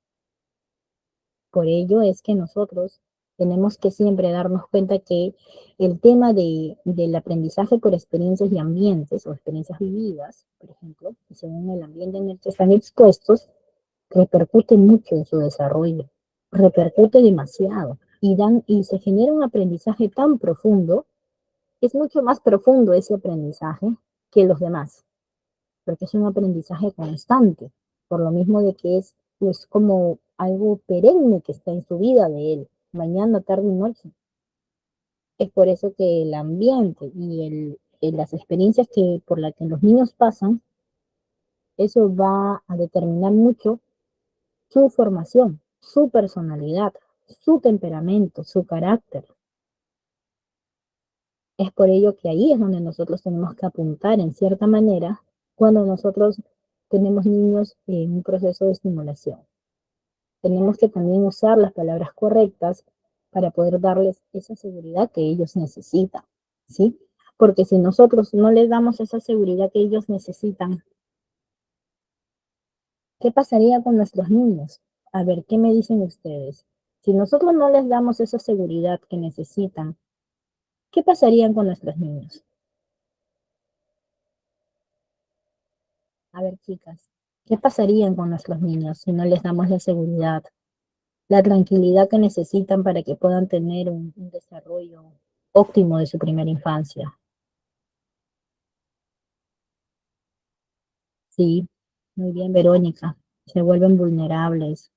Por ello es que nosotros tenemos que siempre darnos cuenta que el tema del aprendizaje por experiencias y ambientes o experiencias vividas, por ejemplo, según el ambiente en el que están expuestos, repercute mucho en su desarrollo, repercute demasiado y se genera un aprendizaje tan profundo, es mucho más profundo ese aprendizaje que los demás, porque es un aprendizaje constante, por lo mismo de que es pues como algo perenne que está en su vida de él, mañana, tarde y noche. Es por eso que el ambiente y las experiencias por las que los niños pasan, eso va a determinar mucho su formación, su personalidad, su temperamento, su carácter. Es por ello que ahí es donde nosotros tenemos que apuntar en cierta manera cuando nosotros tenemos niños en un proceso de estimulación. Tenemos que también usar las palabras correctas para poder darles esa seguridad que ellos necesitan, ¿sí? Porque si nosotros no les damos esa seguridad que ellos necesitan, ¿qué pasaría con nuestros niños? A ver, ¿qué me dicen ustedes? Si nosotros no les damos esa seguridad que necesitan, ¿qué pasaría con nuestros niños? A ver, chicas, ¿qué pasaría con nuestros niños si no les damos la seguridad, la tranquilidad que necesitan para que puedan tener un desarrollo óptimo de su primera infancia? Sí, muy bien, Verónica. Se vuelven vulnerables,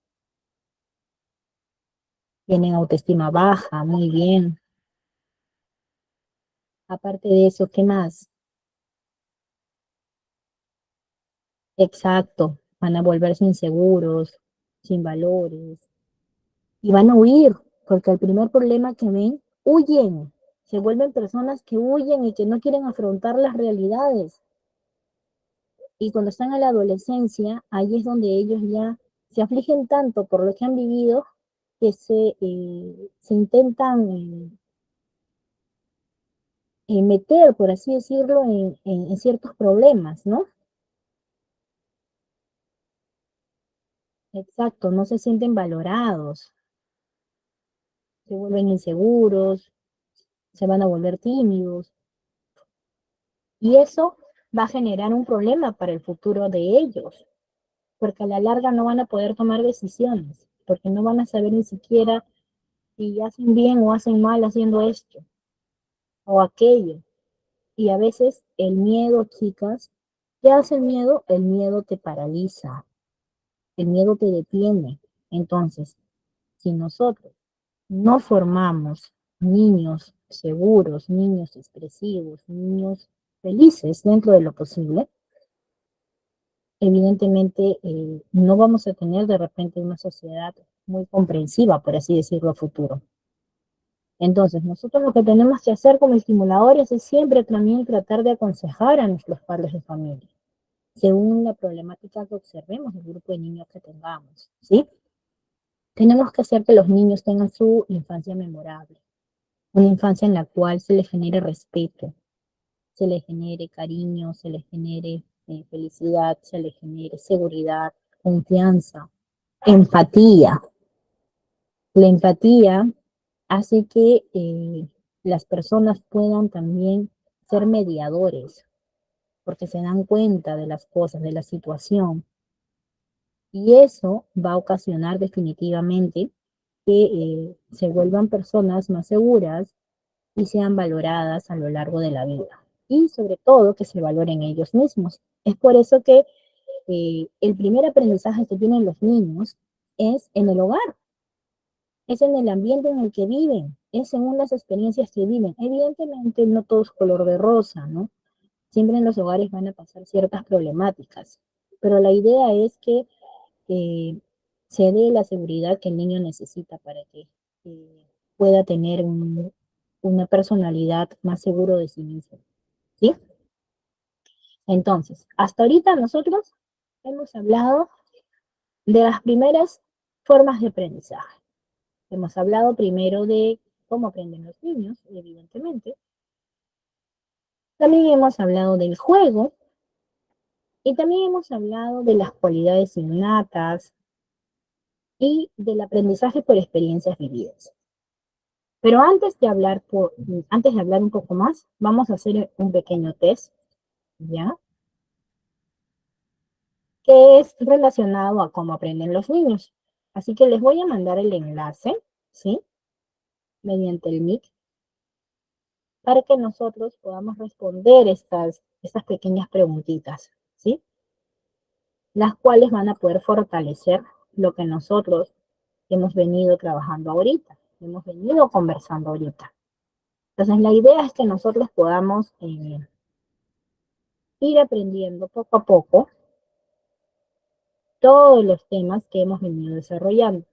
tienen autoestima baja, muy bien. Aparte de eso, ¿qué más? Exacto, van a volverse inseguros, sin valores, y van a huir, porque el primer problema que ven, huyen, se vuelven personas que huyen y que no quieren afrontar las realidades. Y cuando están en la adolescencia, ahí es donde ellos ya se afligen tanto por lo que han vivido que se intentan meter, por así decirlo, en ciertos problemas, ¿no? Exacto, no se sienten valorados, se vuelven inseguros, se van a volver tímidos y eso va a generar un problema para el futuro de ellos, porque a la larga no van a poder tomar decisiones, porque no van a saber ni siquiera si hacen bien o hacen mal haciendo esto o aquello. Y a veces el miedo, chicas, ¿qué hace el miedo? El miedo te paraliza, el miedo te detiene. Entonces, si nosotros no formamos niños seguros, niños expresivos, niños felices dentro de lo posible, evidentemente no vamos a tener de repente una sociedad muy comprensiva, por así decirlo, a futuro. Entonces, nosotros lo que tenemos que hacer como estimuladores es siempre también tratar de aconsejar a nuestros padres de familia, según la problemática que observemos, el grupo de niños que tengamos, ¿sí? Tenemos que hacer que los niños tengan su infancia memorable, una infancia en la cual se les genere respeto, se les genere cariño, se les genere felicidad, se les genere seguridad, confianza, empatía. La empatía hace que las personas puedan también ser mediadores, porque se dan cuenta de las cosas, de la situación, y eso va a ocasionar definitivamente que se vuelvan personas más seguras y sean valoradas a lo largo de la vida. Y sobre todo que se valoren ellos mismos. Es por eso que el primer aprendizaje que tienen los niños es en el hogar, es en el ambiente en el que viven, es según las experiencias que viven. Evidentemente no todo es color de rosa, ¿no? Siempre en los hogares van a pasar ciertas problemáticas, pero la idea es que eh, se dé la seguridad que el niño necesita para que eh, pueda tener una personalidad más seguro de sí mismo, ¿sí? Entonces, hasta ahorita nosotros hemos hablado de las primeras formas de aprendizaje. Hemos hablado primero de cómo aprenden los niños, evidentemente. También hemos hablado del juego y también hemos hablado de las cualidades innatas y del aprendizaje por experiencias vividas. Pero antes de hablar un poco más, vamos a hacer un pequeño test, ¿ya? Que es relacionado a cómo aprenden los niños. Así que les voy a mandar el enlace, ¿sí? Mediante el Meet, para que nosotros podamos responder estas pequeñas preguntitas, ¿sí? Las cuales van a poder fortalecer lo que nosotros hemos venido trabajando ahorita, hemos venido conversando ahorita. Entonces, la idea es que nosotros podamos ir aprendiendo poco a poco todos los temas que hemos venido desarrollando.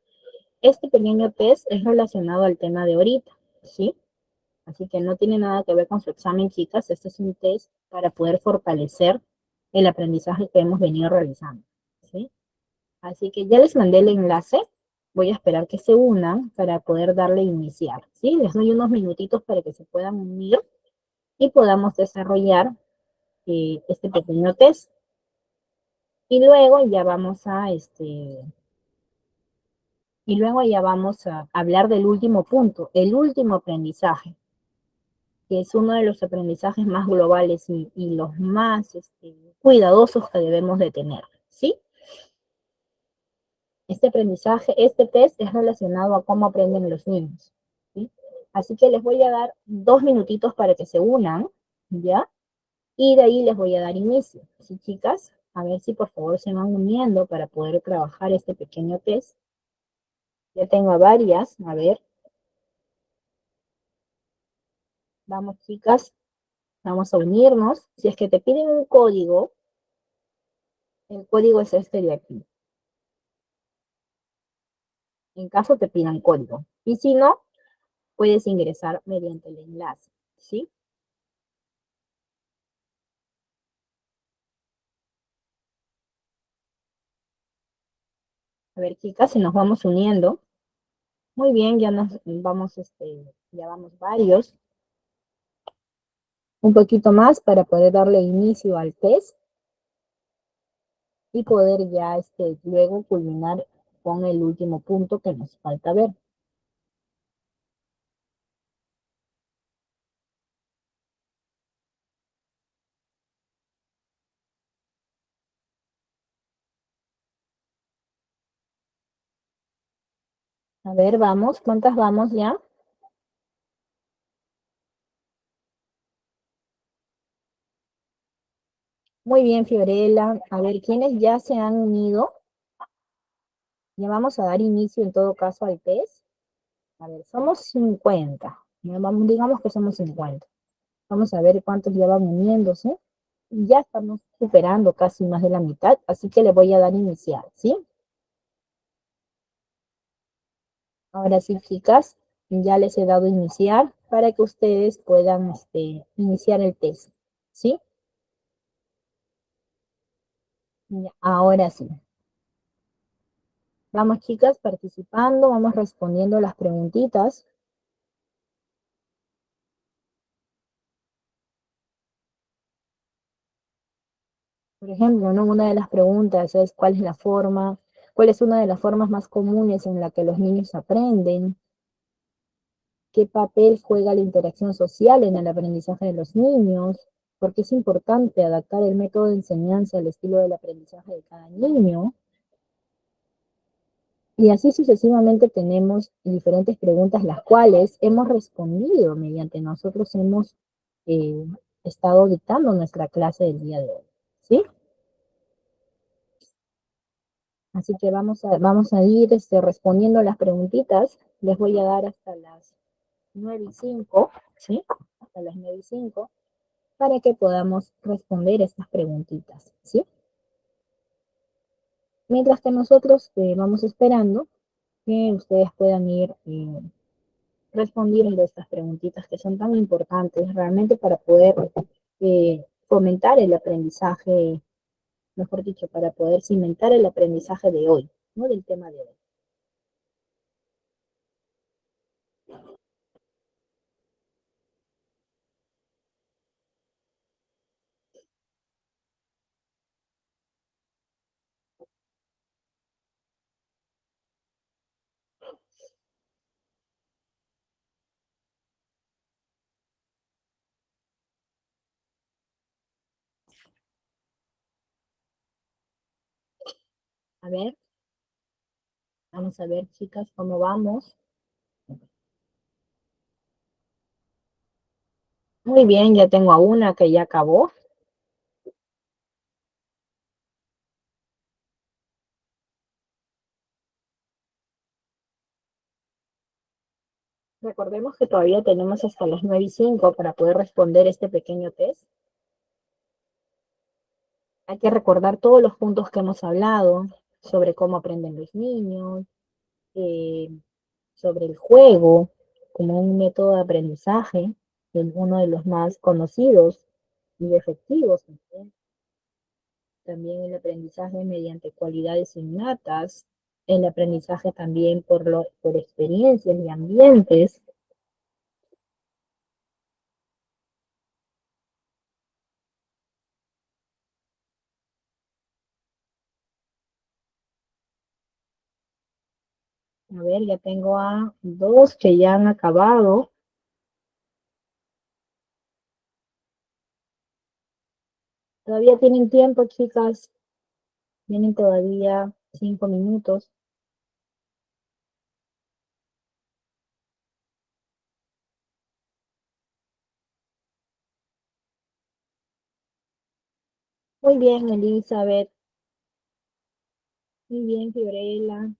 Este pequeño test es relacionado al tema de ahorita, ¿sí? Así que no tiene nada que ver con su examen, chicas. Este es un test para poder fortalecer el aprendizaje que hemos venido realizando, ¿sí? Así que ya les mandé el enlace. Voy a esperar que se unan para poder darle iniciar, ¿sí? Les doy unos minutitos para que se puedan unir y podamos desarrollar este pequeño test. Y luego ya vamos a hablar del último punto, el último aprendizaje, que es uno de los aprendizajes más globales y los más cuidadosos que debemos de tener, ¿sí? Este aprendizaje, este test es relacionado a cómo aprenden los niños, ¿sí? Así que les voy a dar 2 minutitos para que se unan, ¿ya? Y de ahí les voy a dar inicio, ¿sí, chicas? A ver si por favor se van uniendo para poder trabajar este pequeño test. Ya tengo a varias, a ver. Vamos, chicas, vamos a unirnos. Si es que te piden un código, el código es este de aquí. En caso te pidan código. Y si no, puedes ingresar mediante el enlace. ¿sí? A ver, chicas, si nos vamos uniendo. Muy bien, ya nos vamos, ya vamos varios. Un poquito más para poder darle inicio al test y poder ya luego culminar con el último punto que nos falta ver. A ver, vamos, ¿cuántas vamos ya? Muy bien, Fiorella. A ver, ¿quiénes ya se han unido? Ya vamos a dar inicio en todo caso al test. A ver, somos 50. Ya vamos, digamos que somos 50. Vamos a ver cuántos ya van uniéndose. Ya estamos superando casi más de la mitad, así que le voy a dar iniciar, ¿sí? Ahora sí, chicas, ya les he dado iniciar para que ustedes puedan iniciar el test, ¿sí? Ya, ahora sí. Vamos, chicas, participando, vamos respondiendo las preguntitas. Por ejemplo, ¿no? Una de las preguntas es cuál es una de las formas más comunes en la que los niños aprenden, qué papel juega la interacción social en el aprendizaje de los niños, por qué es importante adaptar el método de enseñanza al estilo del aprendizaje de cada niño. Y así sucesivamente tenemos diferentes preguntas, las cuales hemos respondido mediante nosotros hemos eh, estado dictando nuestra clase del día de hoy. ¿Sí? Así que vamos a ir respondiendo las preguntitas. Les voy a dar hasta las 9:05, ¿sí? Hasta las 9:05, para que podamos responder estas preguntitas, ¿sí? Mientras que nosotros vamos esperando que ustedes puedan ir respondiendo estas preguntitas que son tan importantes realmente para poder fomentar el aprendizaje, mejor dicho, para poder cimentar el aprendizaje de hoy, ¿no? Del tema de hoy. A ver, vamos a ver, chicas, cómo vamos. Muy bien, ya tengo a una que ya acabó. Recordemos que todavía tenemos hasta las 9:05 para poder responder este pequeño test. Hay que recordar todos los puntos que hemos hablado sobre cómo aprenden los niños, eh, sobre el juego como un método de aprendizaje, es uno de los más conocidos y efectivos. También el aprendizaje mediante cualidades innatas, el aprendizaje también por experiencias y ambientes. A ver, ya tengo a dos que ya han acabado. Todavía tienen tiempo, chicas. Tienen todavía 5 minutos. Muy bien, Elizabeth. Muy bien, Fiorella.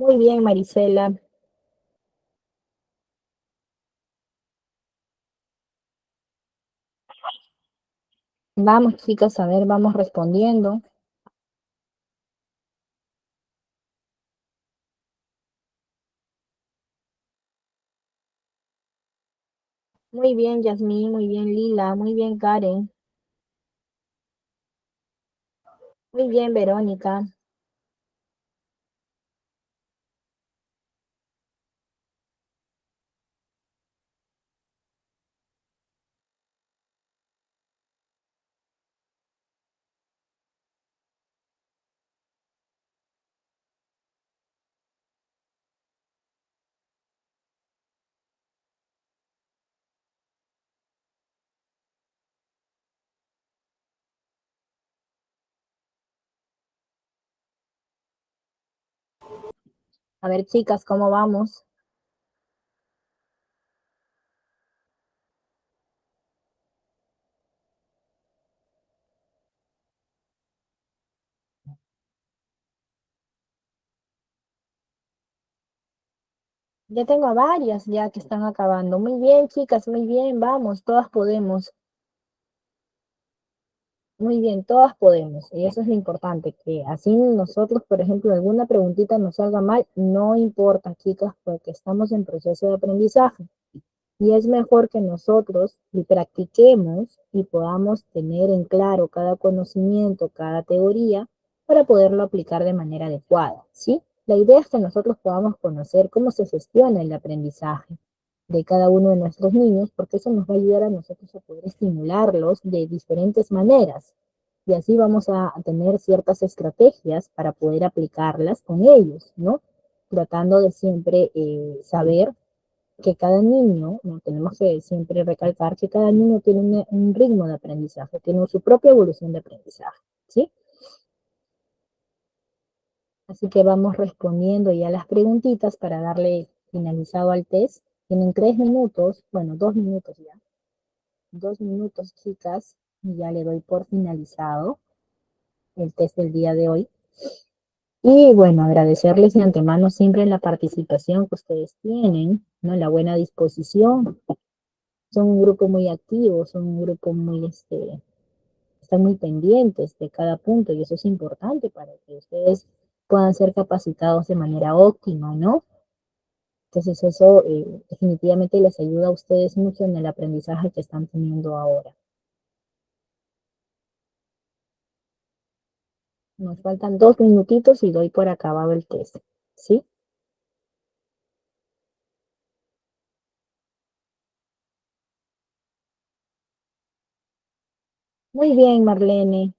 Muy bien, Marisela. Vamos, chicas, a ver, vamos respondiendo. Muy bien, Yasmín, muy bien, Lila, muy bien, Karen, muy bien, Verónica. A ver, chicas, ¿cómo vamos? Ya tengo a varias ya que están acabando. Muy bien, chicas, muy bien, vamos, todas podemos. Muy bien, todas podemos. Y eso es lo importante, que así nosotros, por ejemplo, alguna preguntita nos salga mal, no importa, chicas, porque estamos en proceso de aprendizaje. Y es mejor que nosotros y practiquemos y podamos tener en claro cada conocimiento, cada teoría, para poderlo aplicar de manera adecuada, ¿sí? La idea es que nosotros podamos conocer cómo se gestiona el aprendizaje de cada uno de nuestros niños, porque eso nos va a ayudar a nosotros a poder estimularlos de diferentes maneras. Y así vamos a tener ciertas estrategias para poder aplicarlas con ellos, ¿no? Tratando de siempre saber que cada niño, ¿no? Tenemos que siempre recalcar que cada niño tiene un ritmo de aprendizaje, tiene su propia evolución de aprendizaje, ¿sí? Así que vamos respondiendo ya las preguntitas para darle finalizado al test. Tienen 3 minutos, bueno, 2 minutos ya. 2 minutos, chicas, y ya le doy por finalizado el test del día de hoy. Y bueno, agradecerles de antemano siempre la participación que ustedes tienen, ¿no? La buena disposición. Son un grupo muy activo, son un grupo muy, están muy pendientes de cada punto y eso es importante para que ustedes puedan ser capacitados de manera óptima, ¿no? Entonces eso definitivamente les ayuda a ustedes mucho en el aprendizaje que están teniendo ahora. Nos faltan 2 minutitos y doy por acabado el test, ¿sí? Muy bien, Marlene.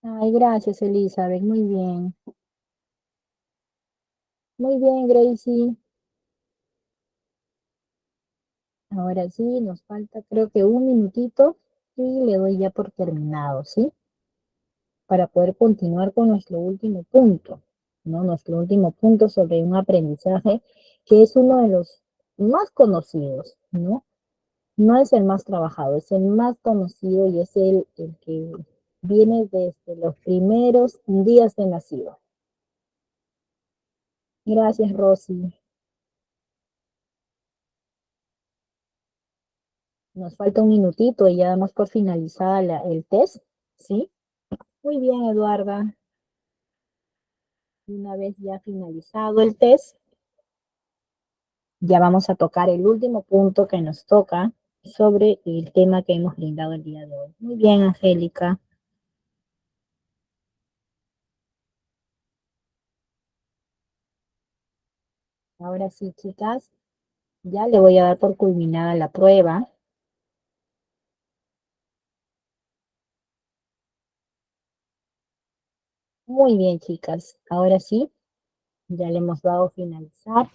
Ay, gracias, Elizabeth. Muy bien. Muy bien, Gracie. Ahora sí, nos falta creo que 1 minutito y le doy ya por terminado, ¿sí? Para poder continuar con nuestro último punto, ¿no? Nuestro último punto sobre un aprendizaje que es uno de los más conocidos, ¿no? No es el más trabajado, es el más conocido y es el que viene desde los primeros días de nacido. Gracias, Rosy. Nos falta 1 minutito y ya damos por finalizada el test, ¿sí? Muy bien, Eduarda. Una vez ya finalizado el test, ya vamos a tocar el último punto que nos toca sobre el tema que hemos brindado el día de hoy. Muy bien, Angélica. Ahora sí, chicas, ya le voy a dar por culminada la prueba. Muy bien, chicas. Ahora sí, ya le hemos dado finalizar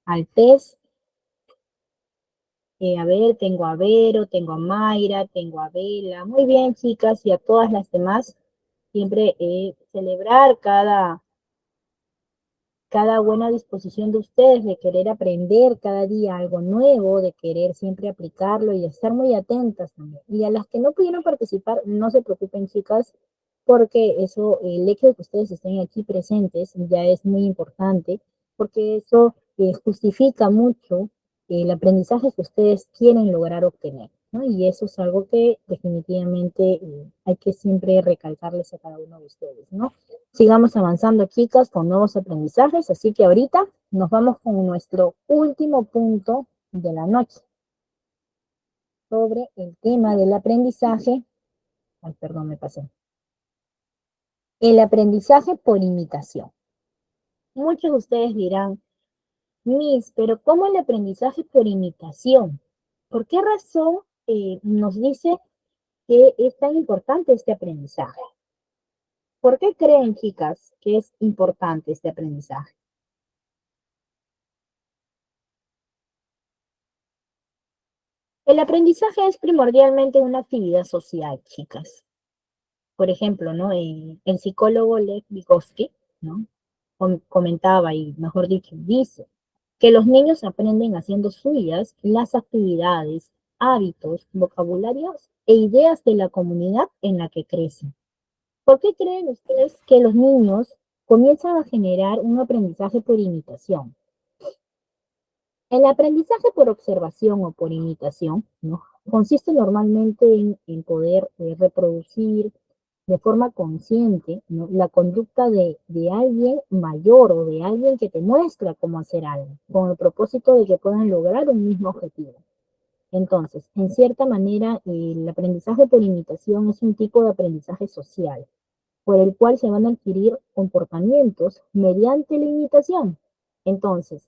al test. A ver, tengo a Vero, tengo a Mayra, tengo a Vela. Muy bien, chicas, y a todas las demás. Siempre celebrar cada buena disposición de ustedes de querer aprender cada día algo nuevo, de querer siempre aplicarlo y estar muy atentas también. Y a las que no pudieron participar, no se preocupen, chicas, porque eso, el hecho de que ustedes estén aquí presentes ya es muy importante, porque eso justifica mucho el aprendizaje que ustedes quieren lograr obtener, ¿no? Y eso es algo que definitivamente hay que siempre recalcarles a cada uno de ustedes, ¿no? Sigamos avanzando, chicas, con nuevos aprendizajes, así que ahorita nos vamos con nuestro último punto de la noche sobre el tema del aprendizaje. Ay, perdón, me pasé. El aprendizaje por imitación. Muchos de ustedes dirán, Miss, pero ¿cómo el aprendizaje por imitación? ¿Por qué razón nos dice que es tan importante este aprendizaje? ¿Por qué creen, chicas, que es importante este aprendizaje? El aprendizaje es primordialmente una actividad social, chicas. Por ejemplo, ¿no? El psicólogo Lev Vygotsky, ¿no? Comentaba y, mejor dicho, dice que los niños aprenden haciendo suyas las actividades, hábitos, vocabularios e ideas de la comunidad en la que crecen. ¿Por qué creen ustedes que los niños comienzan a generar un aprendizaje por imitación? El aprendizaje por observación o por imitación, ¿no? Consiste normalmente en poder reproducir de forma consciente, ¿no? La conducta de alguien mayor o de alguien que te muestra cómo hacer algo, con el propósito de que puedan lograr un mismo objetivo. Entonces, en cierta manera, el aprendizaje por imitación es un tipo de aprendizaje social, por el cual se van a adquirir comportamientos mediante la imitación. Entonces,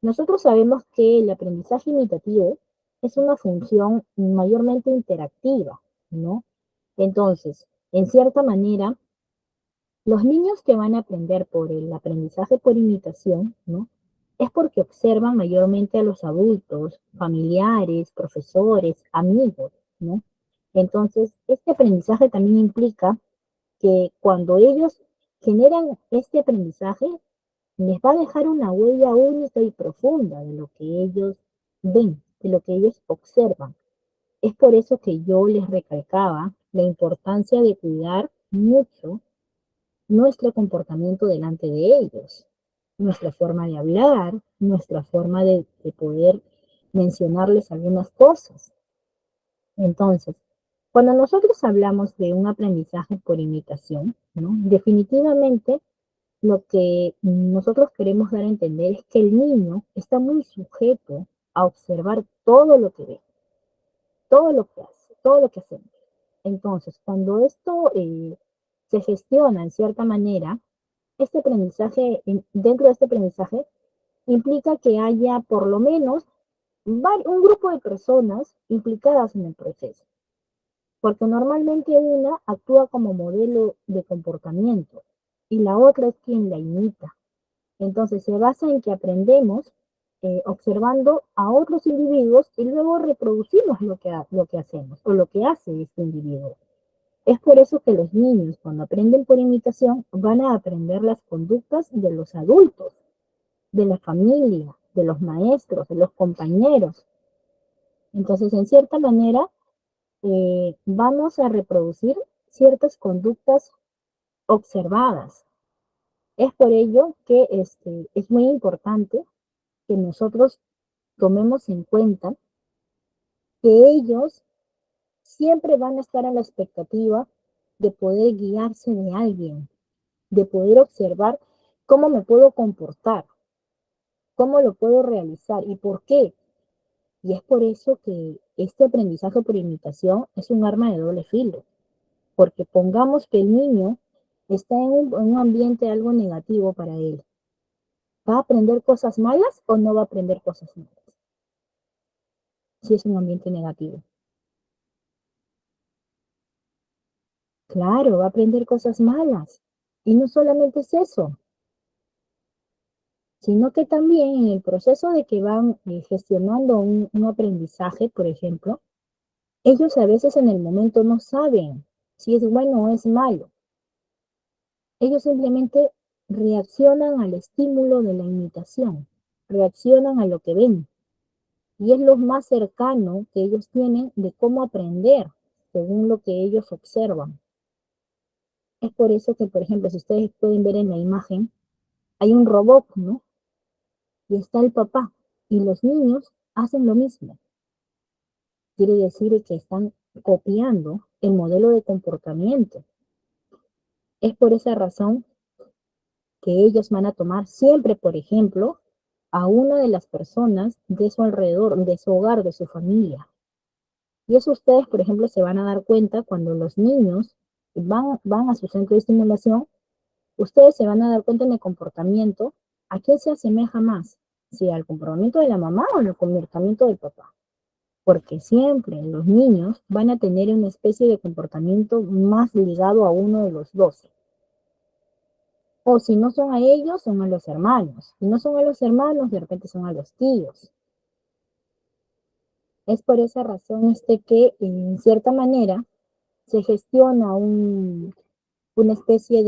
nosotros sabemos que el aprendizaje imitativo es una función mayormente interactiva, ¿no? Entonces, en cierta manera, los niños que van a aprender por el aprendizaje por imitación, ¿no? Es porque observan mayormente a los adultos, familiares, profesores, amigos, ¿no? Entonces, este aprendizaje también implica que cuando ellos generan este aprendizaje, les va a dejar una huella única y profunda de lo que ellos ven, de lo que ellos observan. Es por eso que yo les recalcaba la importancia de cuidar mucho nuestro comportamiento delante de ellos, nuestra forma de hablar, nuestra forma de poder mencionarles algunas cosas. Entonces, cuando nosotros hablamos de un aprendizaje por imitación, ¿no? Definitivamente lo que nosotros queremos dar a entender es que el niño está muy sujeto a observar todo lo que ve, todo lo que hace, todo lo que hacemos. Entonces, cuando esto se gestiona en cierta manera, este aprendizaje, dentro de este aprendizaje, implica que haya por lo menos un grupo de personas implicadas en el proceso, porque normalmente una actúa como modelo de comportamiento y la otra es quien la imita. Entonces se basa en que aprendemos observando a otros individuos y luego reproducimos lo que hacemos o lo que hace este individuo. Es por eso que los niños, cuando aprenden por imitación, van a aprender las conductas de los adultos, de la familia, de los maestros, de los compañeros. Entonces, en cierta manera, vamos a reproducir ciertas conductas observadas. Es por ello que es muy importante que nosotros tomemos en cuenta que ellos siempre van a estar a la expectativa de poder guiarse de alguien, de poder observar cómo me puedo comportar, cómo lo puedo realizar y por qué. Y es por eso que este aprendizaje por imitación es un arma de doble filo, porque pongamos que el niño está en un ambiente algo negativo para él. ¿Va a aprender cosas malas o no va a aprender cosas malas? Si es un ambiente negativo. Claro, va a aprender cosas malas. Y no solamente es eso, sino que también en el proceso de que van gestionando un aprendizaje, por ejemplo, ellos a veces en el momento no saben si es bueno o es malo. Ellos simplemente reaccionan al estímulo de la imitación, reaccionan a lo que ven. Y es lo más cercano que ellos tienen de cómo aprender según lo que ellos observan. Es por eso que, por ejemplo, si ustedes pueden ver en la imagen, hay un robot, ¿no? Y está el papá. Y los niños hacen lo mismo. Quiere decir que están copiando el modelo de comportamiento. Es por esa razón que ellos van a tomar siempre, por ejemplo, a una de las personas de su alrededor, de su hogar, de su familia. Y eso ustedes, por ejemplo, se van a dar cuenta cuando los niños van a su centro de estimulación, ustedes se van a dar cuenta en el comportamiento a qué se asemeja más, si al comportamiento de la mamá o al comportamiento del papá. Porque siempre los niños van a tener una especie de comportamiento más ligado a uno de los dos. O si no son a ellos, son a los hermanos. Si no son a los hermanos, de repente son a los tíos. Es por esa razón que, en cierta manera, se gestiona una especie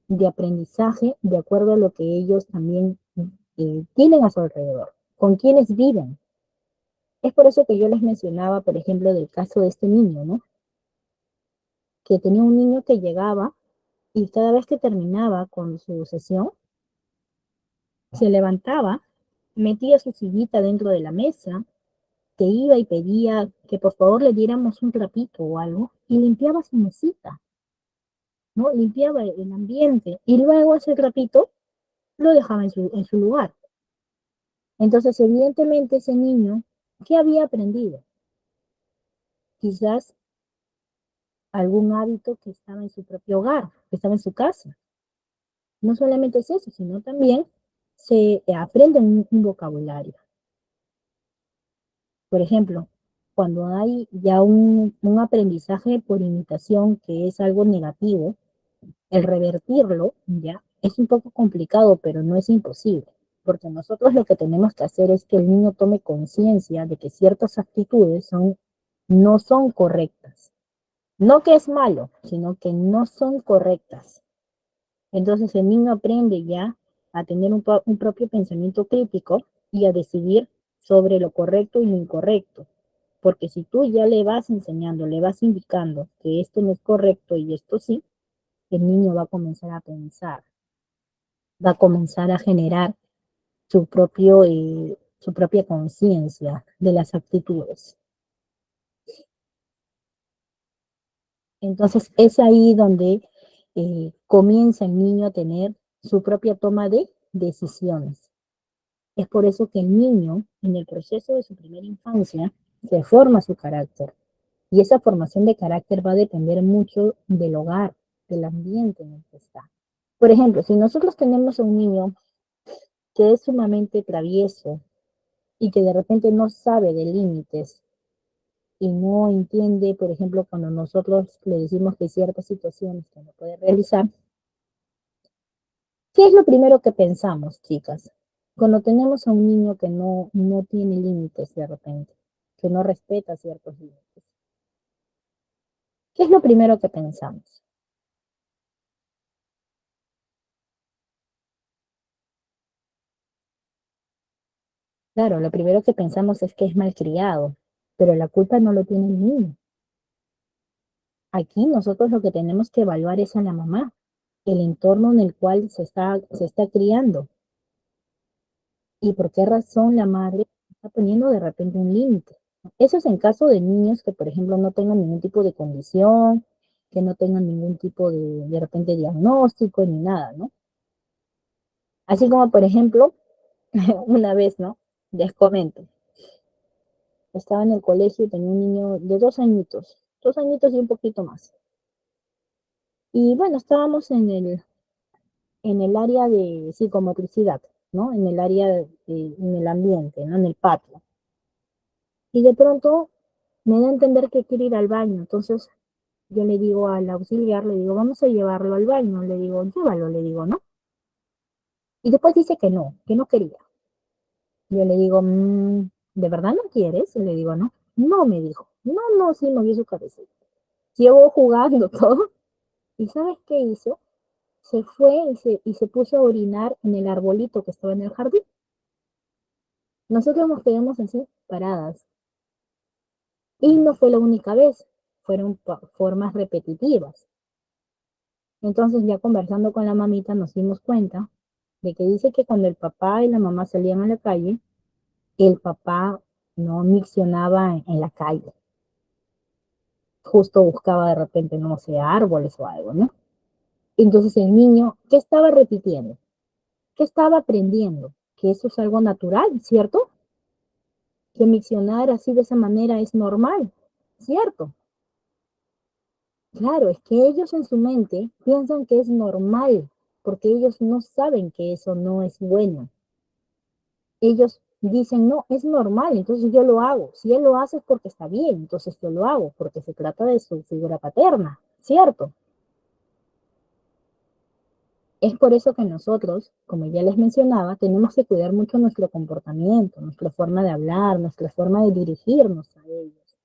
de aprendizaje de acuerdo a lo que ellos también tienen a su alrededor, con quienes viven. Es por eso que yo les mencionaba, por ejemplo, del caso de este niño, ¿no? Que tenía un niño que llegaba y cada vez que terminaba con su sesión, se levantaba, metía su sillita dentro de la mesa, que iba y pedía que por favor le diéramos un trapito o algo, y limpiaba su mesita, ¿no? Limpiaba el ambiente, y luego ese trapito lo dejaba en su lugar. Entonces, evidentemente, ese niño, ¿qué había aprendido? Quizás algún hábito que estaba en su propio hogar, que estaba en su casa. No solamente es eso, sino también se aprende un vocabulario. Por ejemplo, cuando hay ya un aprendizaje por imitación que es algo negativo, el revertirlo ya es un poco complicado, pero no es imposible, porque nosotros lo que tenemos que hacer es que el niño tome conciencia de que ciertas actitudes no son correctas. No que es malo, sino que no son correctas. Entonces el niño aprende ya a tener un propio pensamiento crítico y a decidir sobre lo correcto y lo incorrecto. Porque si tú ya le vas enseñando, le vas indicando que esto no es correcto y esto sí, el niño va a comenzar a pensar, va a comenzar a generar su propia conciencia de las actitudes. Entonces es ahí donde comienza el niño a tener su propia toma de decisiones. Es por eso que el niño, en el proceso de su primera infancia, se forma su carácter. Y esa formación de carácter va a depender mucho del hogar, del ambiente en el que está. Por ejemplo, si nosotros tenemos a un niño que es sumamente travieso y que de repente no sabe de límites y no entiende, por ejemplo, cuando nosotros le decimos que ciertas situaciones que no puede realizar, ¿qué es lo primero que pensamos, chicas? Cuando tenemos a un niño que no tiene límites de repente, que no respeta ciertos límites. ¿Qué es lo primero que pensamos? Claro, lo primero que pensamos es que es malcriado, pero la culpa no lo tiene el niño. Aquí nosotros lo que tenemos que evaluar es a la mamá, el entorno en el cual se está criando y por qué razón la madre está poniendo de repente un límite. Eso es en caso de niños que, por ejemplo, no tengan ningún tipo de condición, que no tengan ningún tipo de repente, diagnóstico ni nada, ¿no? Así como, por ejemplo, una vez, ¿no? Les comento, estaba en el colegio y tenía un niño de 2 añitos y un poquito más. Y bueno, estábamos en el área de psicomotricidad, ¿no? En el área, en el ambiente, ¿no? En el patio. Y de pronto me da a entender que quiere ir al baño. Entonces yo le digo al auxiliar, le digo, vamos a llevarlo al baño. Le digo, llévalo, le digo, ¿no? Y después dice que no quería. Yo le digo, ¿de verdad no quieres? Y le digo, no. No, me dijo. No, no, sí, movió su cabeza. Llevo jugando todo. ¿Y sabes qué hizo? Se fue y se puso a orinar en el arbolito que estaba en el jardín. Nosotros nos quedamos así, paradas. Y no fue la única vez, fueron formas repetitivas. Entonces ya conversando con la mamita nos dimos cuenta de que dice que cuando el papá y la mamá salían a la calle, el papá no miccionaba en la calle, justo buscaba de repente, no sé, árboles o algo, ¿no? Entonces el niño, ¿qué estaba repitiendo? ¿Qué estaba aprendiendo? Que eso es algo natural, ¿cierto? Que miccionar así de esa manera es normal, ¿cierto? Claro, es que ellos en su mente piensan que es normal, porque ellos no saben que eso no es bueno. Ellos dicen, no, es normal, entonces yo lo hago. Si él lo hace es porque está bien, entonces yo lo hago, porque se trata de su figura paterna, ¿cierto? Es por eso que nosotros, como ya les mencionaba, tenemos que cuidar mucho nuestro comportamiento, nuestra forma de hablar, nuestra forma de dirigirnos a ellos,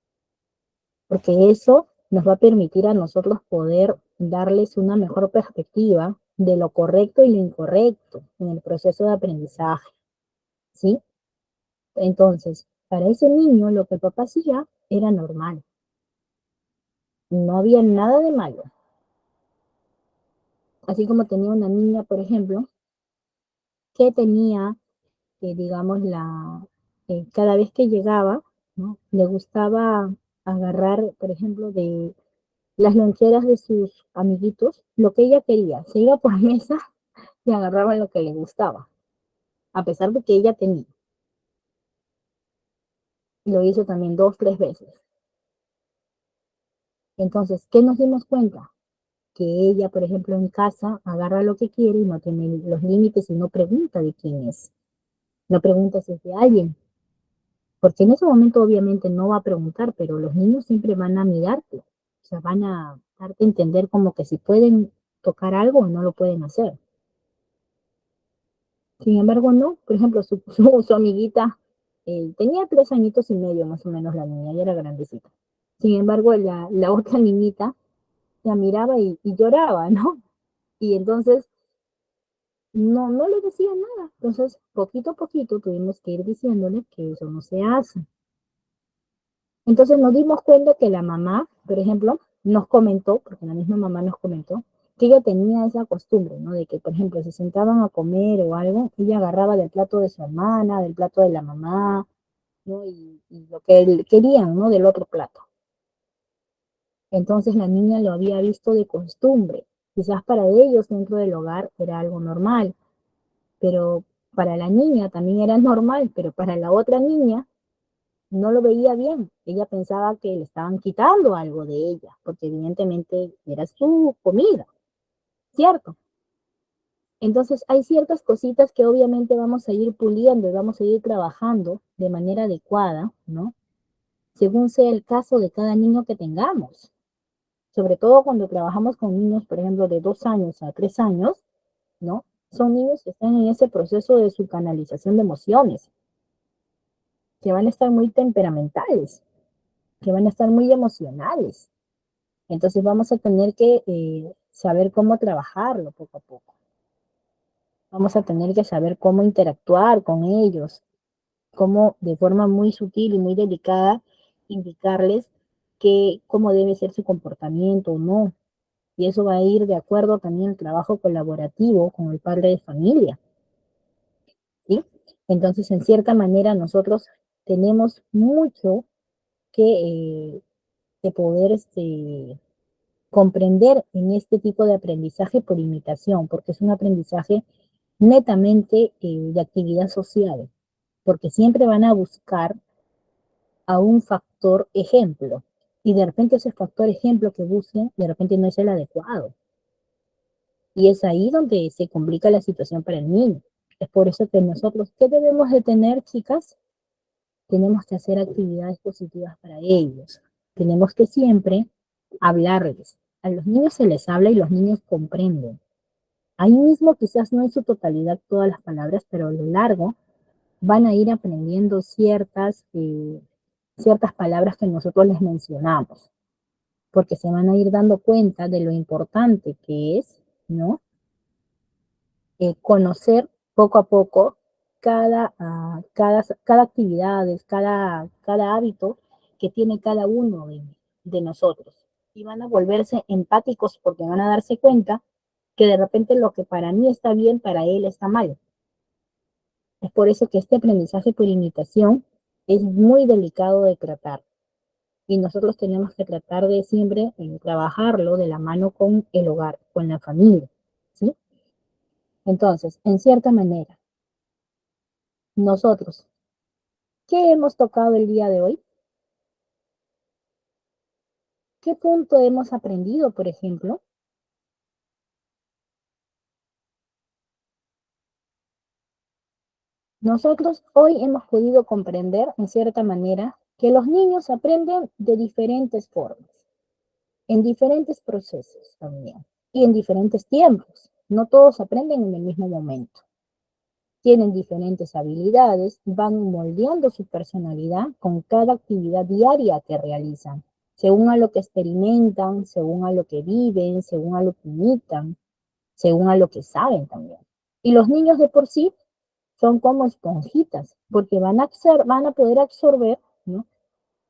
porque eso nos va a permitir a nosotros poder darles una mejor perspectiva de lo correcto y lo incorrecto en el proceso de aprendizaje, ¿sí? Entonces, para ese niño lo que el papá hacía era normal, no había nada de malo. Así como tenía una niña, por ejemplo, que tenía, digamos, cada vez que llegaba, ¿no? Le gustaba agarrar, por ejemplo, de las loncheras de sus amiguitos, lo que ella quería. Se iba por mesa y agarraba lo que le gustaba, a pesar de que ella tenía. Lo hizo también dos, tres veces. Entonces, ¿qué nos dimos cuenta? Que ella, por ejemplo, en casa agarra lo que quiere y no tiene los límites y no pregunta de quién es. No pregunta si es de alguien, porque en ese momento obviamente no va a preguntar, pero los niños siempre van a mirarte, o sea, van a darte a entender como que si pueden tocar algo o no lo pueden hacer. Sin embargo, no, por ejemplo, su amiguita tenía 3 añitos y medio más o menos la niña, ya era grandecita. Sin embargo, la otra niñita la miraba y lloraba, ¿no? Y entonces no le decía nada. Entonces, poquito a poquito tuvimos que ir diciéndole que eso no se hace. Entonces nos dimos cuenta que la mamá, por ejemplo, nos comentó, porque la misma mamá nos comentó, que ella tenía esa costumbre, ¿no? De que, por ejemplo, se sentaban a comer o algo, ella agarraba del plato de su hermana, del plato de la mamá, ¿no? Y lo que querían, ¿no? Del otro plato. Entonces la niña lo había visto de costumbre. Quizás para ellos dentro del hogar era algo normal, pero para la niña también era normal, pero para la otra niña no lo veía bien. Ella pensaba que le estaban quitando algo de ella, porque evidentemente era su comida, ¿cierto? Entonces hay ciertas cositas que obviamente vamos a ir puliendo y vamos a ir trabajando de manera adecuada, ¿no? Según sea el caso de cada niño que tengamos. Sobre todo cuando trabajamos con niños, por ejemplo, de 2 años a 3 años, ¿no? Son niños que están en ese proceso de su canalización de emociones, que van a estar muy temperamentales, que van a estar muy emocionales. Entonces vamos a tener que saber cómo trabajarlo poco a poco. Vamos a tener que saber cómo interactuar con ellos, cómo de forma muy sutil y muy delicada indicarles cómo debe ser su comportamiento o no. Y eso va a ir de acuerdo también al trabajo colaborativo con el padre de familia, ¿sí? Entonces, en cierta manera, nosotros tenemos mucho que poder comprender en este tipo de aprendizaje por imitación, porque es un aprendizaje netamente de actividad social, porque siempre van a buscar a un factor ejemplo, y de repente ese factor ejemplo que busquen, de repente no es el adecuado, y es ahí donde se complica la situación para el niño. Es por eso que nosotros, ¿qué debemos de tener, chicas? Tenemos que hacer actividades positivas para ellos. Tenemos que siempre hablarles. A los niños se les habla y los niños comprenden. Ahí mismo quizás no en su totalidad todas las palabras, pero a lo largo van a ir aprendiendo ciertas palabras que nosotros les mencionamos, porque se van a ir dando cuenta de lo importante que es, ¿no? Conocer poco a poco cada actividad, cada hábito que tiene cada uno de nosotros. y van a volverse empáticos porque van a darse cuenta que de repente lo que para mí está bien, para él está mal. Es por eso que este aprendizaje por imitación es muy delicado de tratar y nosotros tenemos que tratar de siempre trabajarlo de la mano con el hogar, con la familia, ¿sí? Entonces, en cierta manera, nosotros, ¿qué hemos tocado el día de hoy? ¿Qué punto hemos aprendido, por ejemplo? Nosotros hoy hemos podido comprender, en cierta manera, que los niños aprenden de diferentes formas, en diferentes procesos también, y en diferentes tiempos. No todos aprenden en el mismo momento. Tienen diferentes habilidades, van moldeando su personalidad con cada actividad diaria que realizan, según a lo que experimentan, según a lo que viven, según a lo que imitan, según a lo que saben también. Y los niños de por sí son como esponjitas, porque van a poder absorber, ¿no?,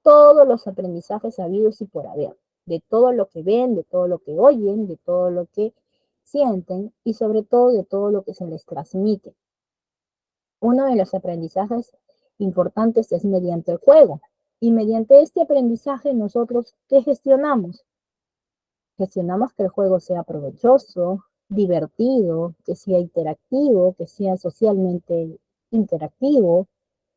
todos los aprendizajes habidos y por haber, de todo lo que ven, de todo lo que oyen, de todo lo que sienten y sobre todo de todo lo que se les transmite. Uno de los aprendizajes importantes es mediante el juego. Y mediante este aprendizaje nosotros, ¿qué gestionamos? Gestionamos que el juego sea provechoso, divertido, que sea interactivo, que sea socialmente interactivo,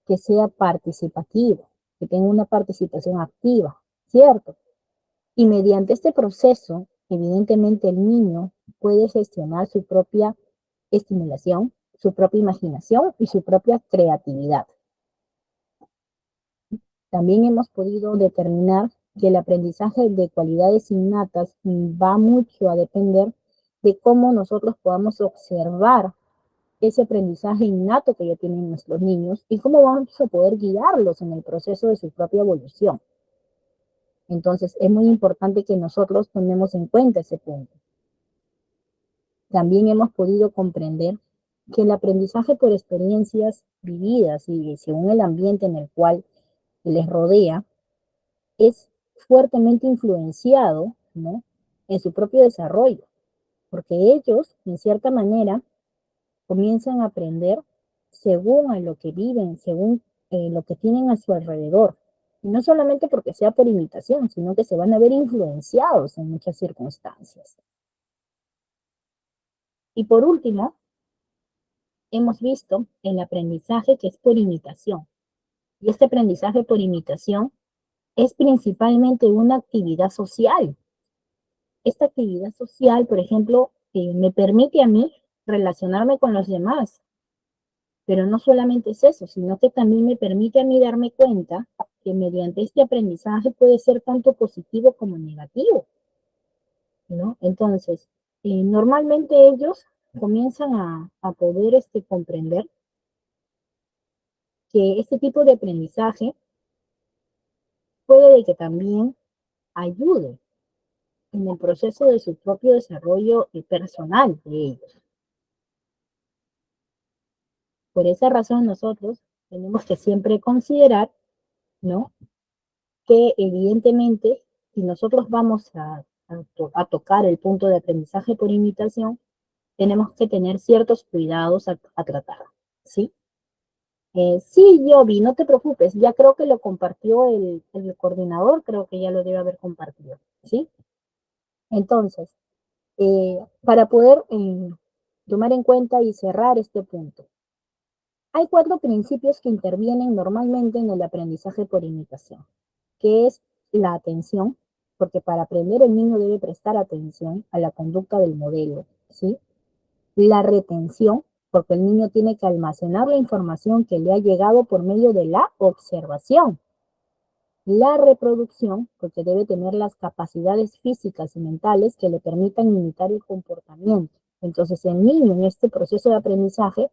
que sea participativo, que tenga una participación activa, ¿cierto? Y mediante este proceso, evidentemente el niño puede gestionar su propia estimulación, su propia imaginación y su propia creatividad. También hemos podido determinar que el aprendizaje de cualidades innatas va mucho a depender de cómo nosotros podamos observar ese aprendizaje innato que ya tienen nuestros niños y cómo vamos a poder guiarlos en el proceso de su propia evolución. Entonces, es muy importante que nosotros tomemos en cuenta ese punto. También hemos podido comprender que el aprendizaje por experiencias vividas y según el ambiente en el cual les rodea es fuertemente influenciado, ¿no?, en su propio desarrollo, porque ellos, en cierta manera, comienzan a aprender según a lo que viven, según lo que tienen a su alrededor. Y no solamente porque sea por imitación, sino que se van a ver influenciados en muchas circunstancias. Y por último, hemos visto el aprendizaje que es por imitación. Y este aprendizaje por imitación es principalmente una actividad social. Esta actividad social, por ejemplo, me permite a mí relacionarme con los demás, pero no solamente es eso, sino que también me permite a mí darme cuenta que mediante este aprendizaje puede ser tanto positivo como negativo, ¿no? Entonces, normalmente ellos comienzan a poder comprender que este tipo de aprendizaje puede que también ayude en el proceso de su propio desarrollo personal de ellos. Por esa razón nosotros tenemos que siempre considerar, ¿no?, que evidentemente si nosotros vamos a tocar el punto de aprendizaje por imitación, tenemos que tener ciertos cuidados a tratar, ¿sí? Sí, Yobi, no te preocupes, ya creo que lo compartió el coordinador, creo que ya lo debe haber compartido, ¿sí? Entonces, para poder tomar en cuenta y cerrar este punto, hay 4 principios que intervienen normalmente en el aprendizaje por imitación, que es la atención, porque para aprender el niño debe prestar atención a la conducta del modelo, ¿sí? La retención, porque el niño tiene que almacenar la información que le ha llegado por medio de la observación. La reproducción, porque debe tener las capacidades físicas y mentales que le permitan imitar el comportamiento. Entonces, el niño en este proceso de aprendizaje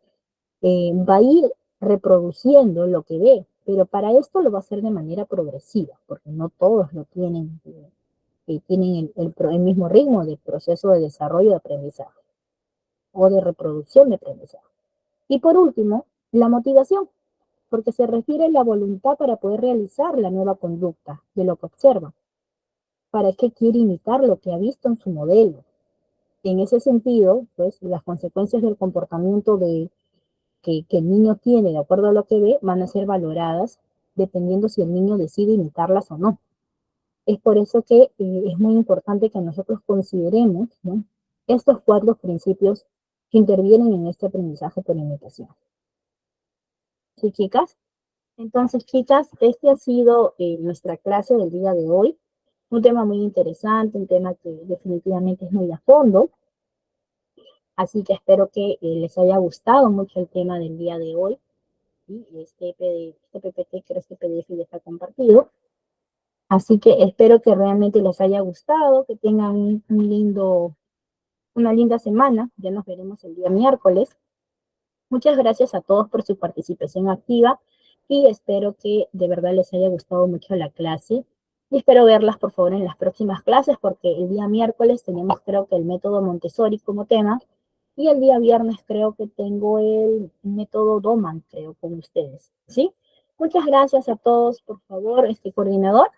va a ir reproduciendo lo que ve, pero para esto lo va a hacer de manera progresiva, porque no todos lo tienen, tienen el mismo ritmo de proceso de desarrollo de aprendizaje o de reproducción de aprendizaje. Y por último, la motivación, porque se refiere a la voluntad para poder realizar la nueva conducta de lo que observa. para qué quiere imitar lo que ha visto en su modelo. En ese sentido, pues las consecuencias del comportamiento que el niño tiene de acuerdo a lo que ve van a ser valoradas dependiendo si el niño decide imitarlas o no. Es por eso que es muy importante que nosotros consideremos, ¿no?, estos cuatro principios que intervienen en este aprendizaje por imitación. ¿Sí, chicas? Entonces, chicas, este ha sido nuestra clase del día de hoy. Un tema muy interesante, un tema que definitivamente es muy a fondo. Así que espero que les haya gustado mucho el tema del día de hoy. Y este PPT, creo que este PDF ya está compartido. Así que espero que realmente les haya gustado, que tengan una linda semana. Ya nos veremos el día miércoles. Muchas gracias a todos por su participación activa y espero que de verdad les haya gustado mucho la clase. Y espero verlas, por favor, en las próximas clases, porque el día miércoles tenemos, creo que, el método Montessori como tema, y el día viernes creo que tengo el método Doman, creo, con ustedes, ¿sí? Muchas gracias a todos, por favor, coordinador.